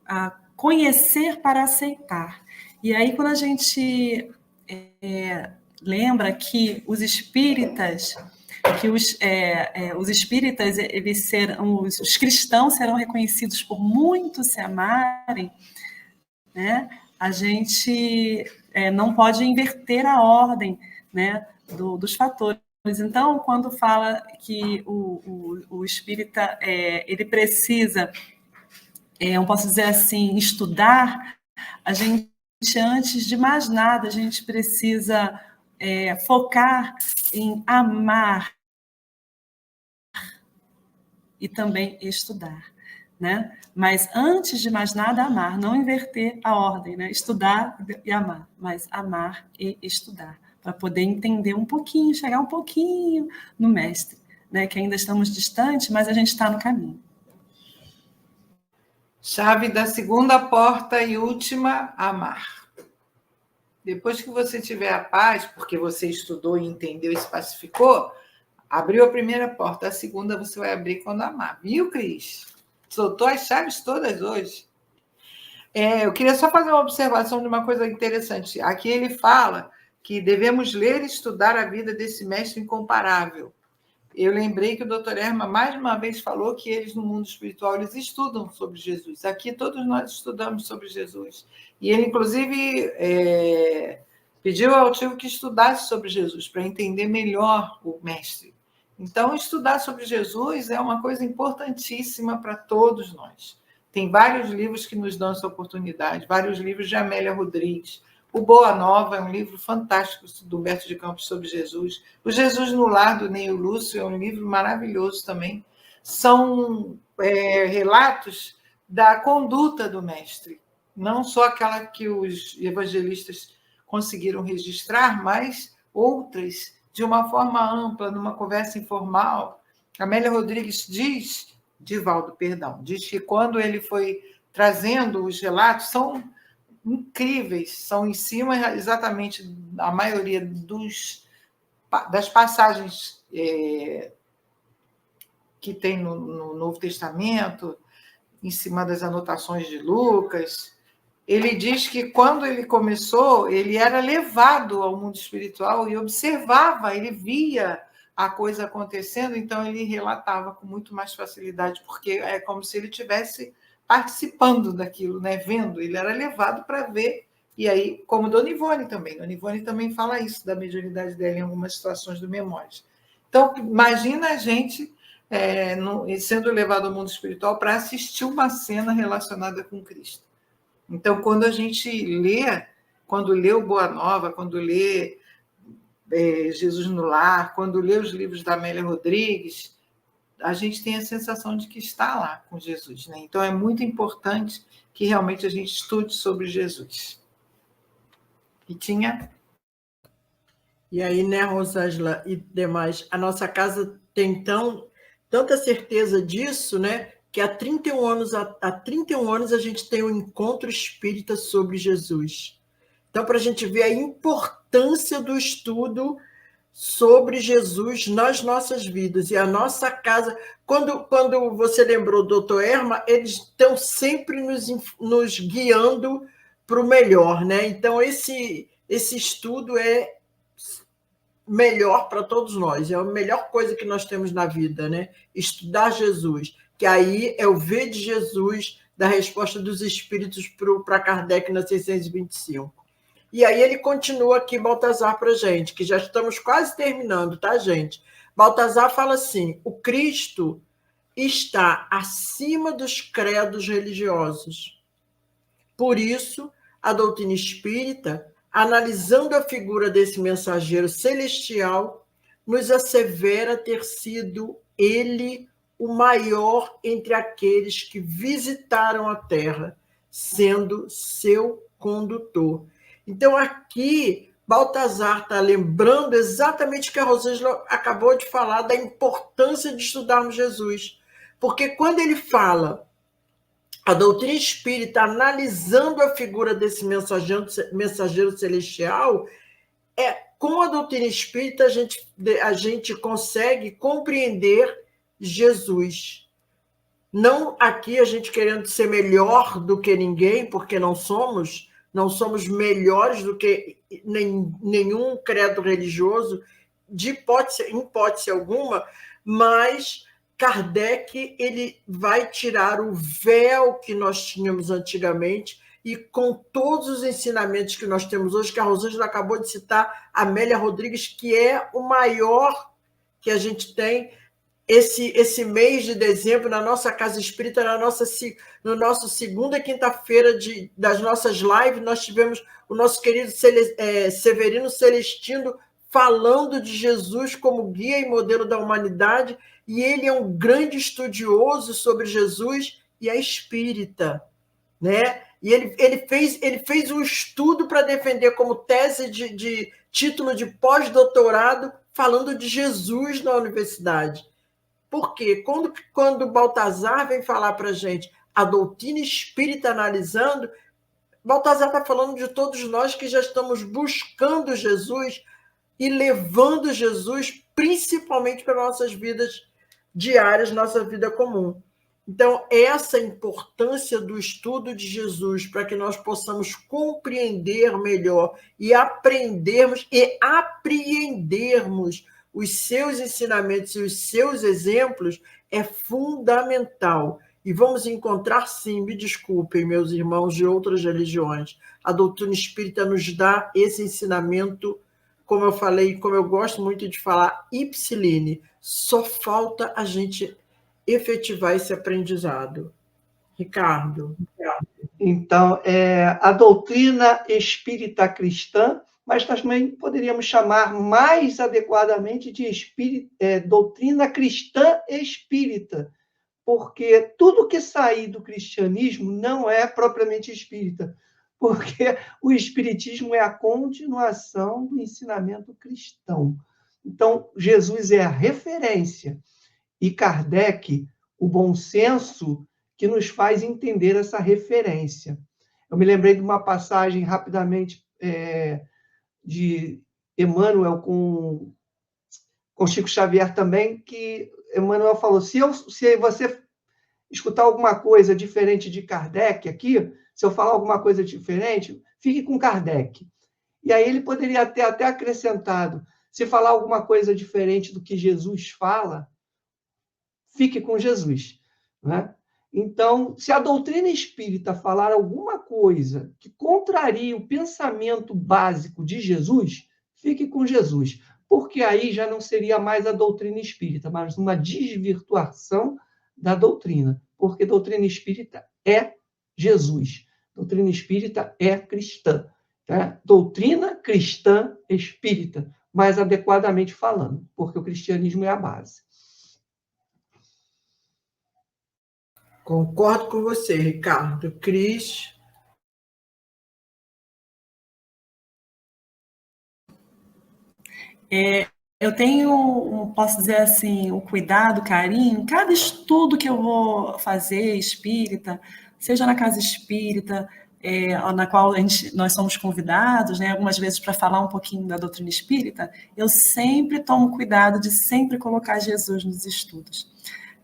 a conhecer para aceitar. E aí, quando a gente lembra que os espíritas, eles serão, os cristãos serão reconhecidos por muitos se amarem, né? A gente não pode inverter a ordem, né, dos fatores. Então, quando fala que o espírita ele precisa, eu posso dizer assim, estudar, a gente, antes de mais nada, a gente precisa focar em amar e também estudar, né? Mas antes de mais nada, amar, não inverter a ordem, né? Estudar e amar, mas amar e estudar, para poder entender um pouquinho, chegar um pouquinho no mestre, né? Que ainda estamos distantes, mas a gente está no caminho. Chave da segunda porta e última, amar. Depois que você tiver a paz, porque você estudou e entendeu e se pacificou, abriu a primeira porta, a segunda você vai abrir quando amar. Viu, Cris? Soltou as chaves todas hoje. Eu queria só fazer uma observação de uma coisa interessante. Aqui ele fala que devemos ler e estudar a vida desse mestre incomparável. Eu lembrei que o Dr. Erma mais uma vez falou que eles, no mundo espiritual, eles estudam sobre Jesus. Aqui todos nós estudamos sobre Jesus. E ele, inclusive, pediu ao tio que estudasse sobre Jesus, para entender melhor o mestre. Então, estudar sobre Jesus é uma coisa importantíssima para todos nós. Tem vários livros que nos dão essa oportunidade, vários livros de Amélia Rodrigues. O Boa Nova é um livro fantástico do Humberto de Campos sobre Jesus. O Jesus no Lar, do Neio Lúcio, é um livro maravilhoso também. São relatos da conduta do mestre, não só aquela que os evangelistas conseguiram registrar, mas outras, de uma forma ampla, numa conversa informal. Amélia Rodrigues diz, Divaldo, perdão, diz que quando ele foi trazendo os relatos, são incríveis, são em cima exatamente a maioria das passagens que tem no Novo Testamento, em cima das anotações de Lucas. Ele diz que quando ele começou, ele era levado ao mundo espiritual e observava, ele via a coisa acontecendo, então ele relatava com muito mais facilidade, porque é como se ele tivesse participando daquilo, né? Vendo, ele era levado para ver. E aí, como Dona Ivone também fala isso, da mediunidade dela em algumas situações do Memórias. Então, imagina a gente sendo levado ao mundo espiritual para assistir uma cena relacionada com Cristo. Então, quando a gente lê o Boa Nova, quando lê Jesus no Lar, quando lê os livros da Amélia Rodrigues, a gente tem a sensação de que está lá com Jesus, né? Então, é muito importante que realmente a gente estude sobre Jesus. E aí, né, Rosângela e demais, a nossa casa tem tanta certeza disso, né, que há 31 anos a gente tem um encontro espírita sobre Jesus. Então, para a gente ver a importância do estudo sobre Jesus nas nossas vidas. E a nossa casa, quando você lembrou do Dr. Erma, eles estão sempre nos guiando para o melhor, né? Então, esse estudo é melhor para todos nós, é a melhor coisa que nós temos na vida, né? Estudar Jesus, que aí é o ver de Jesus da resposta dos espíritos para Kardec na 625. E aí ele continua aqui, Baltazar, para a gente, que já estamos quase terminando, tá, gente? Baltazar fala assim, o Cristo está acima dos credos religiosos. Por isso, a doutrina espírita, analisando a figura desse mensageiro celestial, nos assevera ter sido ele o maior entre aqueles que visitaram a Terra, sendo seu condutor. Então, aqui, Baltazar está lembrando exatamente o que a Rosângela acabou de falar, da importância de estudarmos Jesus. Porque quando ele fala a doutrina espírita analisando a figura desse mensageiro celestial, com a doutrina espírita a gente consegue compreender Jesus. Não aqui a gente querendo ser melhor do que ninguém, porque não somos melhores do que nenhum credo religioso, em hipótese alguma, mas Kardec ele vai tirar o véu que nós tínhamos antigamente e com todos os ensinamentos que nós temos hoje, que a Rosângela acabou de citar, Amélia Rodrigues, que é o maior que a gente tem esse mês de dezembro na nossa Casa Espírita, no nosso segunda quinta-feira das nossas lives, nós tivemos o nosso querido Severino Celestino falando de Jesus como guia e modelo da humanidade, e ele é um grande estudioso sobre Jesus e é espírita, né? E ele fez um estudo para defender como tese de título de pós-doutorado falando de Jesus na universidade. Por quê? Quando Baltazar vem falar para a gente a doutrina espírita analisando, Baltazar está falando de todos nós que já estamos buscando Jesus e levando Jesus principalmente para nossas vidas diárias, nossa vida comum. Então, essa importância do estudo de Jesus para que nós possamos compreender melhor e aprendermos e apreendermos os seus ensinamentos e os seus exemplos é fundamental. E vamos encontrar, sim, me desculpem, meus irmãos de outras religiões, a doutrina espírita nos dá esse ensinamento, como eu falei, como eu gosto muito de falar, ipsiline. Só falta a gente efetivar esse aprendizado. Ricardo. Então, a doutrina espírita cristã, mas também poderíamos chamar mais adequadamente de doutrina cristã espírita, porque tudo que sair do cristianismo não é propriamente espírita, porque o espiritismo é a continuação do ensinamento cristão. Então, Jesus é a referência e Kardec, o bom senso que nos faz entender essa referência. Eu me lembrei de uma passagem rapidamente de Emmanuel com Chico Xavier também, que Emmanuel falou, se você escutar alguma coisa diferente de Kardec aqui, se eu falar alguma coisa diferente, fique com Kardec. E aí ele poderia ter até acrescentado, se falar alguma coisa diferente do que Jesus fala, fique com Jesus, né? Então, se a doutrina espírita falar alguma coisa que contraria o pensamento básico de Jesus, fique com Jesus, porque aí já não seria mais a doutrina espírita, mas uma desvirtuação da doutrina, porque doutrina espírita é Jesus, doutrina espírita é cristã, tá? Doutrina cristã espírita, mais adequadamente falando, porque o cristianismo é a base. Concordo com você, Ricardo. Cris? Eu tenho, posso dizer assim, o cuidado, o carinho, cada estudo que eu vou fazer espírita, seja na casa espírita, na qual nós somos convidados, né, algumas vezes para falar um pouquinho da doutrina espírita, eu sempre tomo cuidado de sempre colocar Jesus nos estudos,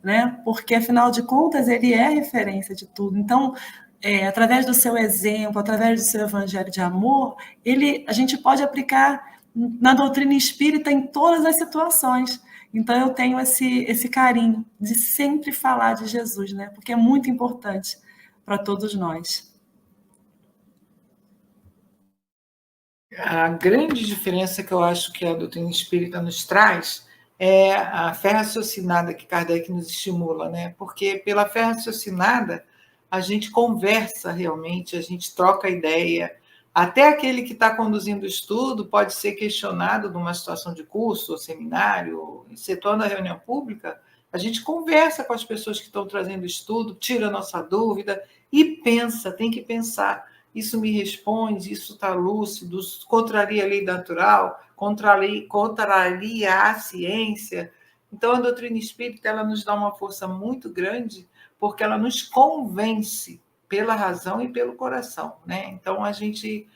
né? Porque, afinal de contas, ele é referência de tudo. Então, através do seu exemplo, através do seu evangelho de amor, a gente pode aplicar na doutrina espírita em todas as situações. Então, eu tenho esse carinho de sempre falar de Jesus, né? Porque é muito importante para todos nós. A grande diferença que eu acho que a doutrina espírita nos traz é a fé raciocinada que Kardec nos estimula, né? Porque pela fé raciocinada a gente conversa realmente, a gente troca ideia. Até aquele que está conduzindo o estudo pode ser questionado numa situação de curso ou seminário, excetuando a reunião pública, a gente conversa com as pessoas que estão trazendo o estudo, tira a nossa dúvida e pensa, tem que pensar. Isso me responde, isso está lúcido, contraria a lei natural, contraria a ciência. Então, a doutrina espírita ela nos dá uma força muito grande, porque ela nos convence pela razão e pelo coração, né? Então, a gente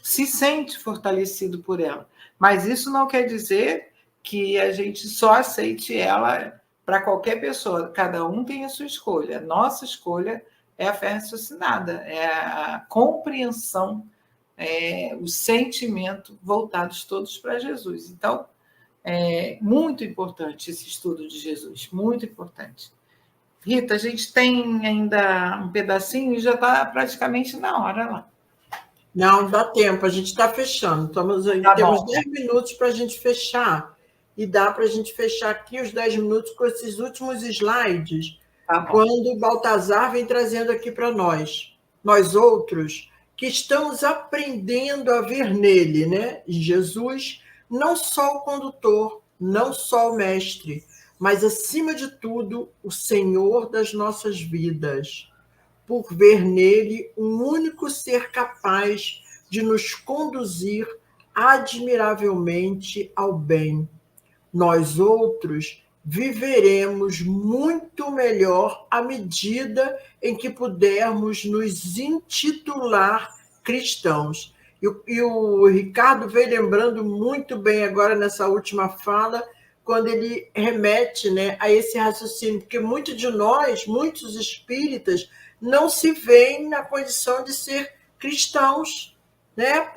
se sente fortalecido por ela. Mas isso não quer dizer que a gente só aceite ela para qualquer pessoa. Cada um tem a sua escolha. A nossa escolha é a fé raciocinada, é a compreensão, o sentimento voltados todos para Jesus. Então, é muito importante esse estudo de Jesus, muito importante. Rita, a gente tem ainda um pedacinho e já está praticamente na hora lá. Não, dá tempo, a gente está fechando. Temos 10 minutos para a gente fechar. E dá para a gente fechar aqui os 10 minutos com esses últimos slides, quando o Baltazar vem trazendo aqui para nós outros, que estamos aprendendo a ver nele, né? Em Jesus, não só o condutor, não só o mestre, mas, acima de tudo, o Senhor das nossas vidas, por ver nele um único ser capaz de nos conduzir admiravelmente ao bem. Nós outros viveremos muito melhor à medida em que pudermos nos intitular cristãos. E o Ricardo veio lembrando muito bem agora nessa última fala, quando ele remete, né, a esse raciocínio, porque muitos de nós, muitos espíritas, não se veem na condição de ser cristãos, né?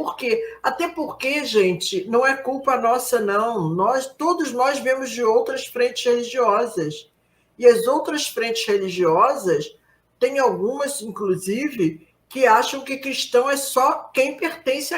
Até porque, gente, não é culpa nossa, não. Todos nós vemos de outras frentes religiosas. E as outras frentes religiosas, tem algumas, inclusive, que acham que cristão é só quem pertence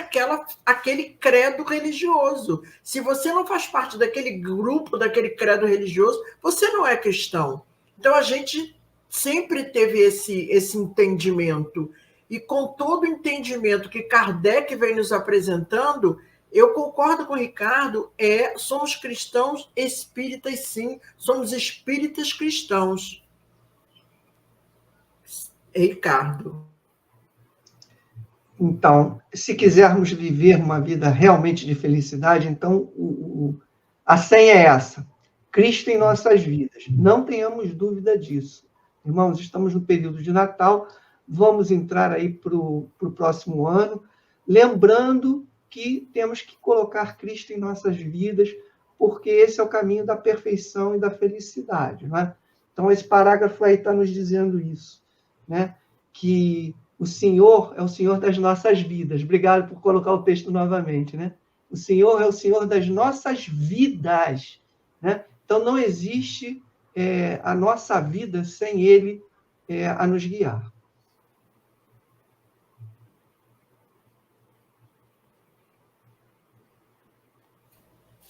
àquele credo religioso. Se você não faz parte daquele grupo, daquele credo religioso, você não é cristão. Então, a gente sempre teve esse entendimento. E com todo o entendimento que Kardec vem nos apresentando, eu concordo com o Ricardo, somos cristãos espíritas, sim, somos espíritas cristãos. Ricardo. Então, se quisermos viver uma vida realmente de felicidade, então a senha é essa: Cristo em nossas vidas. Não tenhamos dúvida disso. Irmãos, estamos no período de Natal, vamos entrar aí para o próximo ano, lembrando que temos que colocar Cristo em nossas vidas, porque esse é o caminho da perfeição e da felicidade, não é? Então, esse parágrafo aí está nos dizendo isso, né? Que o Senhor é o Senhor das nossas vidas. Obrigado por colocar o texto novamente, né? O Senhor é o Senhor das nossas vidas, né? Então, não existe a nossa vida sem Ele a nos guiar.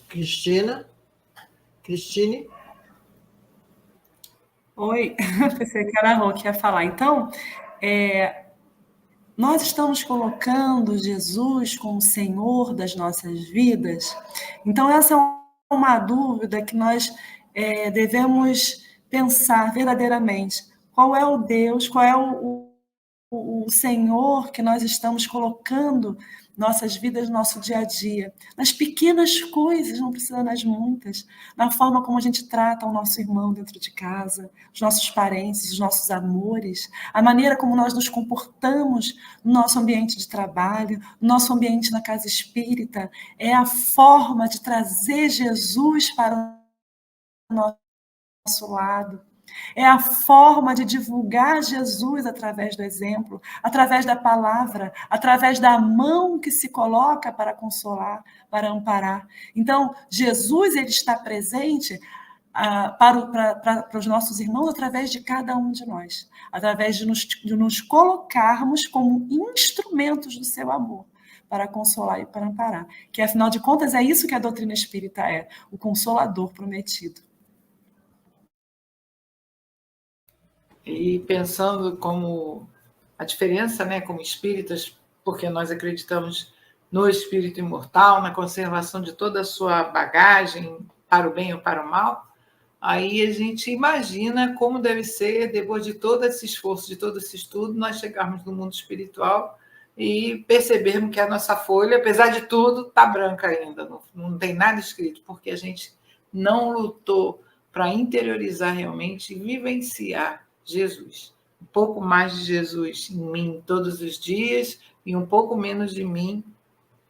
Cristine? Oi, pensei que era a Rô que ia falar. Então, nós estamos colocando Jesus como Senhor das nossas vidas. Então, essa é uma dúvida que nós devemos pensar verdadeiramente. Qual é o Deus, qual é o Senhor que nós estamos colocando nossas vidas, nosso dia a dia, nas pequenas coisas, não precisa nas muitas, na forma como a gente trata o nosso irmão dentro de casa, os nossos parentes, os nossos amores, a maneira como nós nos comportamos no nosso ambiente de trabalho, no nosso ambiente na casa espírita, é a forma de trazer Jesus para o nosso lado. É a forma de divulgar Jesus através do exemplo, através da palavra, através da mão que se coloca para consolar, para amparar. Então, Jesus ele está presente para os nossos irmãos através de cada um de nós, através de nos colocarmos como instrumentos do seu amor, para consolar e para amparar. Que, afinal de contas, é isso que a doutrina espírita é, o consolador prometido. E pensando como a diferença, né, como espíritas, porque nós acreditamos no espírito imortal, na conservação de toda a sua bagagem, para o bem ou para o mal, aí a gente imagina como deve ser, depois de todo esse esforço, de todo esse estudo, nós chegarmos no mundo espiritual e percebermos que a nossa folha, apesar de tudo, está branca ainda, não tem nada escrito, porque a gente não lutou para interiorizar realmente e vivenciar Jesus. Um pouco mais de Jesus em mim todos os dias e um pouco menos de mim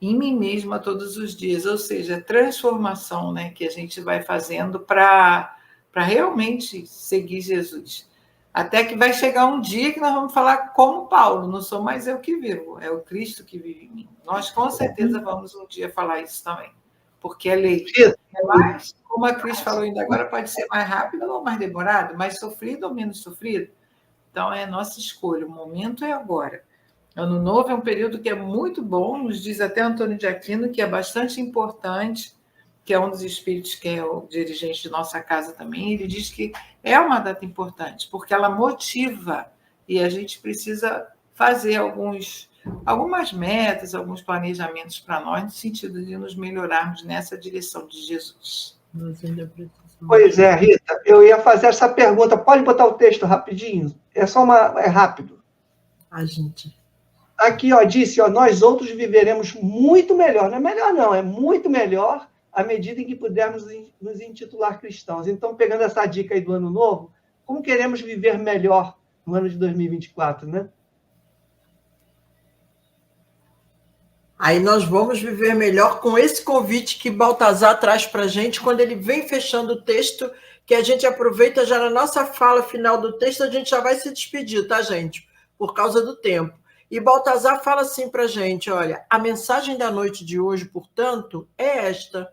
em mim mesma todos os dias. Ou seja, a transformação, né, que a gente vai fazendo para realmente seguir Jesus. Até que vai chegar um dia que nós vamos falar como Paulo, não sou mais eu que vivo, é o Cristo que vive em mim. Nós, com certeza, vamos um dia falar isso também, porque é lei. Mas, como a Cris falou ainda agora, pode ser mais rápido ou mais demorado, mais sofrido ou menos sofrido. Então, é a nossa escolha, o momento é agora. Ano novo é um período que é muito bom, nos diz até Antônio de Aquino, que é bastante importante, que é um dos espíritos que é o dirigente de nossa casa também, ele diz que é uma data importante, porque ela motiva, e a gente precisa fazer algumas metas, alguns planejamentos para nós, no sentido de nos melhorarmos nessa direção de Jesus. Pois é, Rita, eu ia fazer essa pergunta. Pode botar o texto rapidinho? É rápido. A gente. Aqui, disse, nós outros viveremos muito melhor. Não é melhor, não, é muito melhor à medida em que pudermos nos intitular cristãos. Então, pegando essa dica aí do ano novo, como queremos viver melhor no ano de 2024, né? Aí nós vamos viver melhor com esse convite que Baltazar traz para a gente quando ele vem fechando o texto, que a gente aproveita já na nossa fala final do texto, a gente já vai se despedir, tá, gente? Por causa do tempo. E Baltazar fala assim para a gente, olha, a mensagem da noite de hoje, portanto, é esta.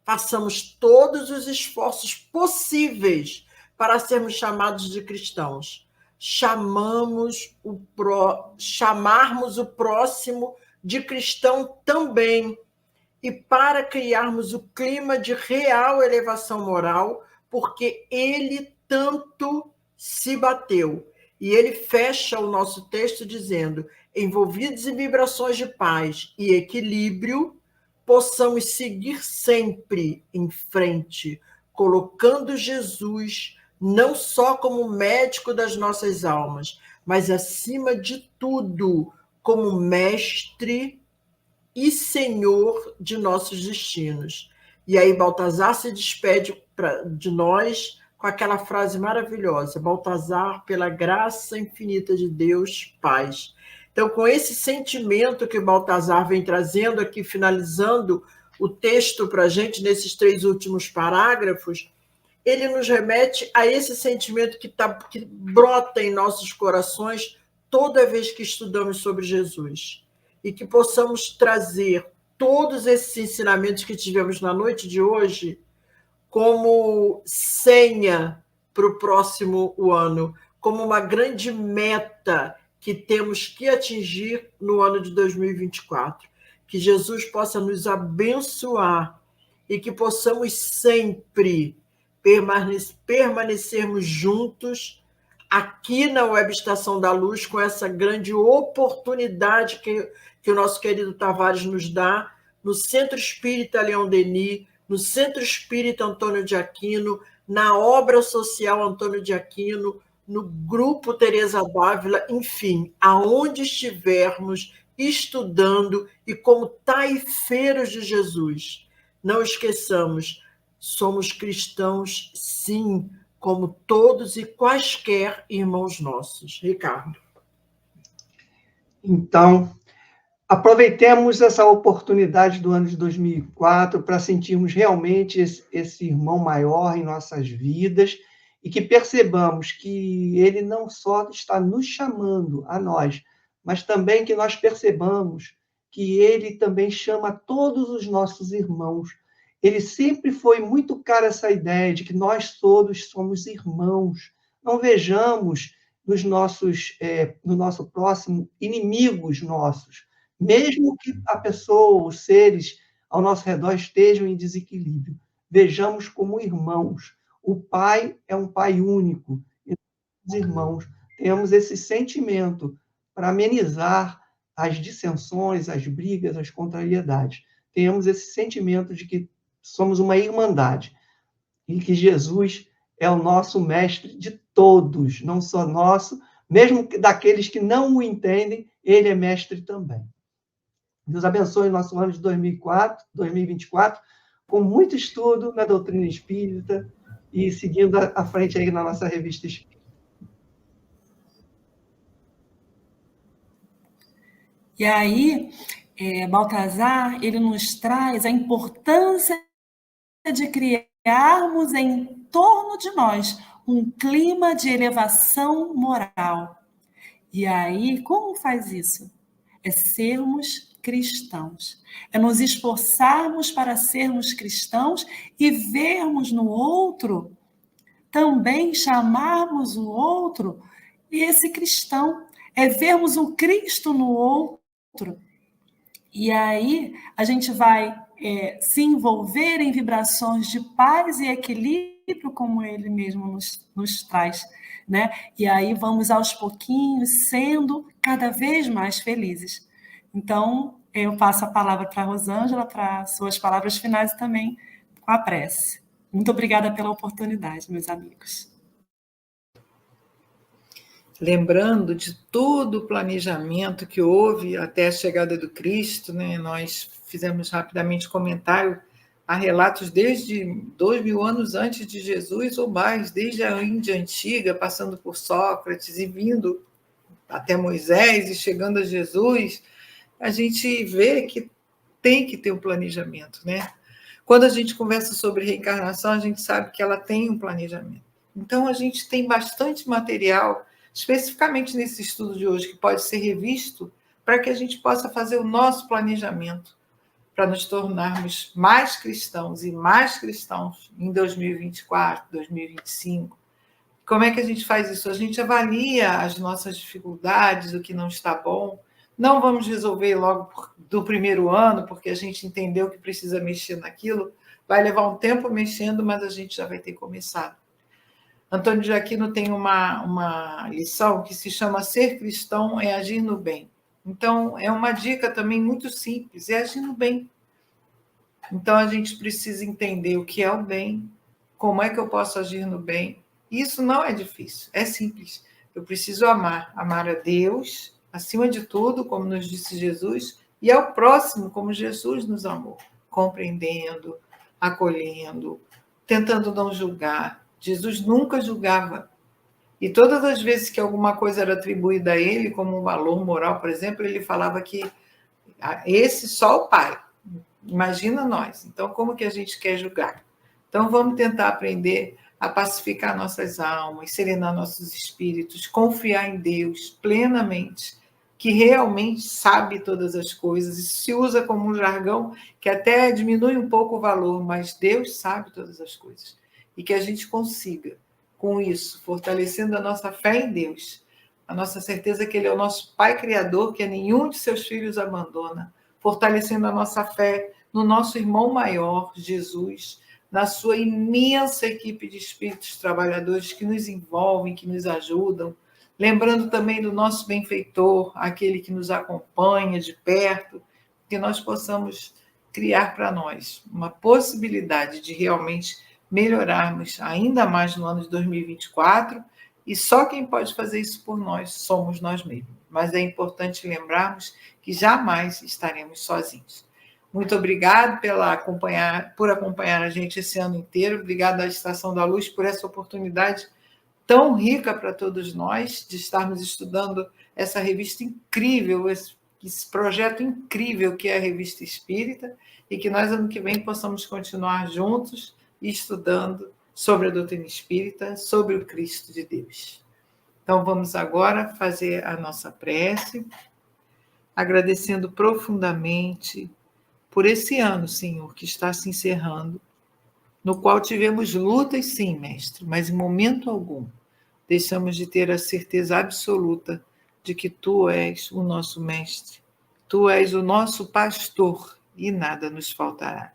Façamos todos os esforços possíveis para sermos chamados de cristãos. Chamarmos o próximo de cristão também, e para criarmos o clima de real elevação moral, porque ele tanto se bateu. E ele fecha o nosso texto dizendo, envolvidos em vibrações de paz e equilíbrio, possamos seguir sempre em frente, colocando Jesus não só como médico das nossas almas, mas, acima de tudo, como mestre e senhor de nossos destinos. E aí Baltazar se despede de nós com aquela frase maravilhosa, Baltazar, pela graça infinita de Deus, paz. Então, com esse sentimento que Baltazar vem trazendo aqui, finalizando o texto para a gente, nesses 3 últimos parágrafos, ele nos remete a esse sentimento que brota em nossos corações toda vez que estudamos sobre Jesus. E que possamos trazer todos esses ensinamentos que tivemos na noite de hoje como senha para o próximo ano, como uma grande meta que temos que atingir no ano de 2024. Que Jesus possa nos abençoar e que possamos sempre permanecermos juntos aqui na Web Estação da Luz, com essa grande oportunidade que o nosso querido Tavares nos dá, no Centro Espírita Leão Denis, no Centro Espírita Antônio de Aquino, na Obra Social Antônio de Aquino, no Grupo Teresa d'Ávila, enfim, aonde estivermos estudando e como taifeiros de Jesus. Não esqueçamos, somos cristãos, sim, como todos e quaisquer irmãos nossos. Ricardo. Então, aproveitemos essa oportunidade do ano de 2004 para sentirmos realmente esse irmão maior em nossas vidas e que percebamos que ele não só está nos chamando a nós, mas também que nós percebamos que ele também chama todos os nossos irmãos. Ele sempre foi muito caro essa ideia de que nós todos somos irmãos. Não vejamos no nosso próximo inimigos nossos. mesmo que a pessoa, os seres ao nosso redor estejam em desequilíbrio. Vejamos como irmãos. O Pai é um Pai único. E os irmãos temos esse sentimento para amenizar as dissensões, as brigas, as contrariedades. Temos esse sentimento de que somos uma irmandade e que Jesus é o nosso mestre de todos, não só nosso, mesmo daqueles que não o entendem, ele é mestre também. Deus abençoe o nosso ano de 2024, com muito estudo na doutrina espírita e seguindo à frente aí na nossa revista espírita. E aí, Baltazar, ele nos traz a importância de criarmos em torno de nós um clima de elevação moral. E aí, como faz isso? É sermos cristãos. É nos esforçarmos para sermos cristãos e vermos no outro, também chamarmos o outro esse cristão. É vermos o Cristo no outro. E aí a gente vai se envolver em vibrações de paz e equilíbrio, como ele mesmo nos traz, né? E aí vamos aos pouquinhos sendo cada vez mais felizes. Então, eu passo a palavra para a Rosângela, para suas palavras finais e também com a prece. Muito obrigada pela oportunidade, meus amigos. Lembrando de todo o planejamento que houve até a chegada do Cristo, né? Nós fizemos rapidamente comentário a relatos desde 2000 anos antes de Jesus ou mais, desde a Índia antiga, passando por Sócrates e vindo até Moisés e chegando a Jesus. A gente vê que tem que ter um planejamento, né? Quando a gente conversa sobre reencarnação, a gente sabe que ela tem um planejamento. Então, a gente tem bastante material, especificamente nesse estudo de hoje, que pode ser revisto para que a gente possa fazer o nosso planejamento para nos tornarmos mais cristãos e mais cristãos em 2024, 2025. Como é que a gente faz isso? A gente avalia as nossas dificuldades, o que não está bom. Não vamos resolver logo do primeiro ano, porque a gente entendeu que precisa mexer naquilo. Vai levar um tempo mexendo, mas a gente já vai ter começado. Antônio de Aquino tem uma lição que se chama Ser cristão é agir no bem. Então, é uma dica também muito simples, é agir no bem. Então, a gente precisa entender o que é o bem, como é que eu posso agir no bem. Isso não é difícil, é simples. Eu preciso amar a Deus, acima de tudo, como nos disse Jesus, e ao próximo, como Jesus nos amou, compreendendo, acolhendo, tentando não julgar. Jesus nunca julgava. E todas as vezes que alguma coisa era atribuída a ele, como um valor moral, por exemplo, ele falava que esse só o Pai. Imagina nós. Então, como que a gente quer julgar? Então, vamos tentar aprender a pacificar nossas almas, serenar nossos espíritos, confiar em Deus plenamente, que realmente sabe todas as coisas, e se usa como um jargão que até diminui um pouco o valor, mas Deus sabe todas as coisas. E que a gente consiga, com isso, fortalecendo a nossa fé em Deus, a nossa certeza que Ele é o nosso Pai Criador, que a nenhum de seus filhos abandona, fortalecendo a nossa fé no nosso irmão maior, Jesus, na sua imensa equipe de espíritos trabalhadores que nos envolvem, que nos ajudam, lembrando também do nosso benfeitor, aquele que nos acompanha de perto, que nós possamos criar para nós uma possibilidade de realmente melhorarmos ainda mais no ano de 2024, e só quem pode fazer isso por nós somos nós mesmos. Mas é importante lembrarmos que jamais estaremos sozinhos. Muito obrigado por acompanhar a gente esse ano inteiro. Obrigado à Estação da Luz por essa oportunidade tão rica para todos nós de estarmos estudando essa revista incrível, esse projeto incrível que é a Revista Espírita, e que nós, ano que vem, possamos continuar juntos estudando sobre a doutrina espírita, sobre o Cristo de Deus. Então, vamos agora fazer a nossa prece, agradecendo profundamente por esse ano, Senhor, que está se encerrando, no qual tivemos lutas, sim, Mestre, mas em momento algum deixamos de ter a certeza absoluta de que Tu és o nosso Mestre, Tu és o nosso pastor e nada nos faltará.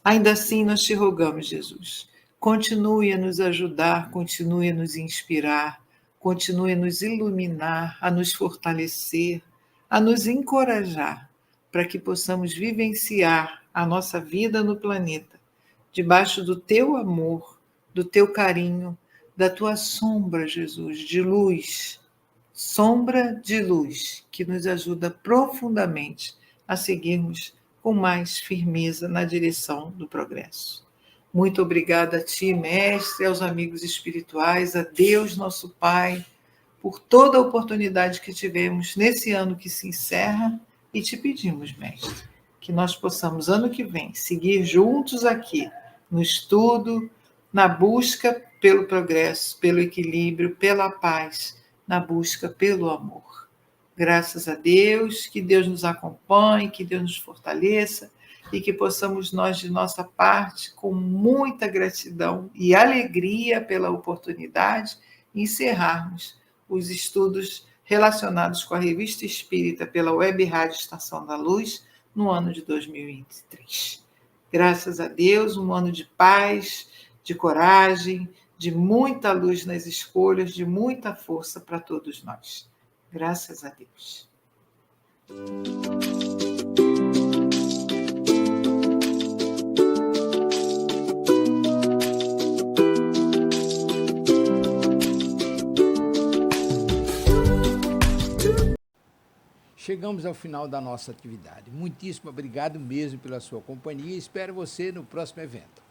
Ainda assim, nós te rogamos, Jesus, continue a nos ajudar, continue a nos inspirar, continue a nos iluminar, a nos fortalecer, a nos encorajar, para que possamos vivenciar a nossa vida no planeta, debaixo do teu amor, do teu carinho, da tua sombra, Jesus, de luz, sombra de luz, que nos ajuda profundamente a seguirmos com mais firmeza na direção do progresso. Muito obrigada a ti, Mestre, aos amigos espirituais, a Deus, nosso Pai, por toda a oportunidade que tivemos nesse ano que se encerra, e te pedimos, Mestre, que nós possamos, ano que vem, seguir juntos aqui, no estudo, na busca pelo progresso, pelo equilíbrio, pela paz, na busca pelo amor. Graças a Deus, que Deus nos acompanhe, que Deus nos fortaleça e que possamos nós, de nossa parte, com muita gratidão e alegria pela oportunidade, encerrarmos os estudos relacionados com a Revista Espírita pela Web Rádio Estação da Luz no ano de 2023. Graças a Deus, um ano de paz, de coragem, de muita luz nas escolhas, de muita força para todos nós. Graças a Deus. Chegamos ao final da nossa atividade. Muitíssimo obrigado mesmo pela sua companhia e espero você no próximo evento.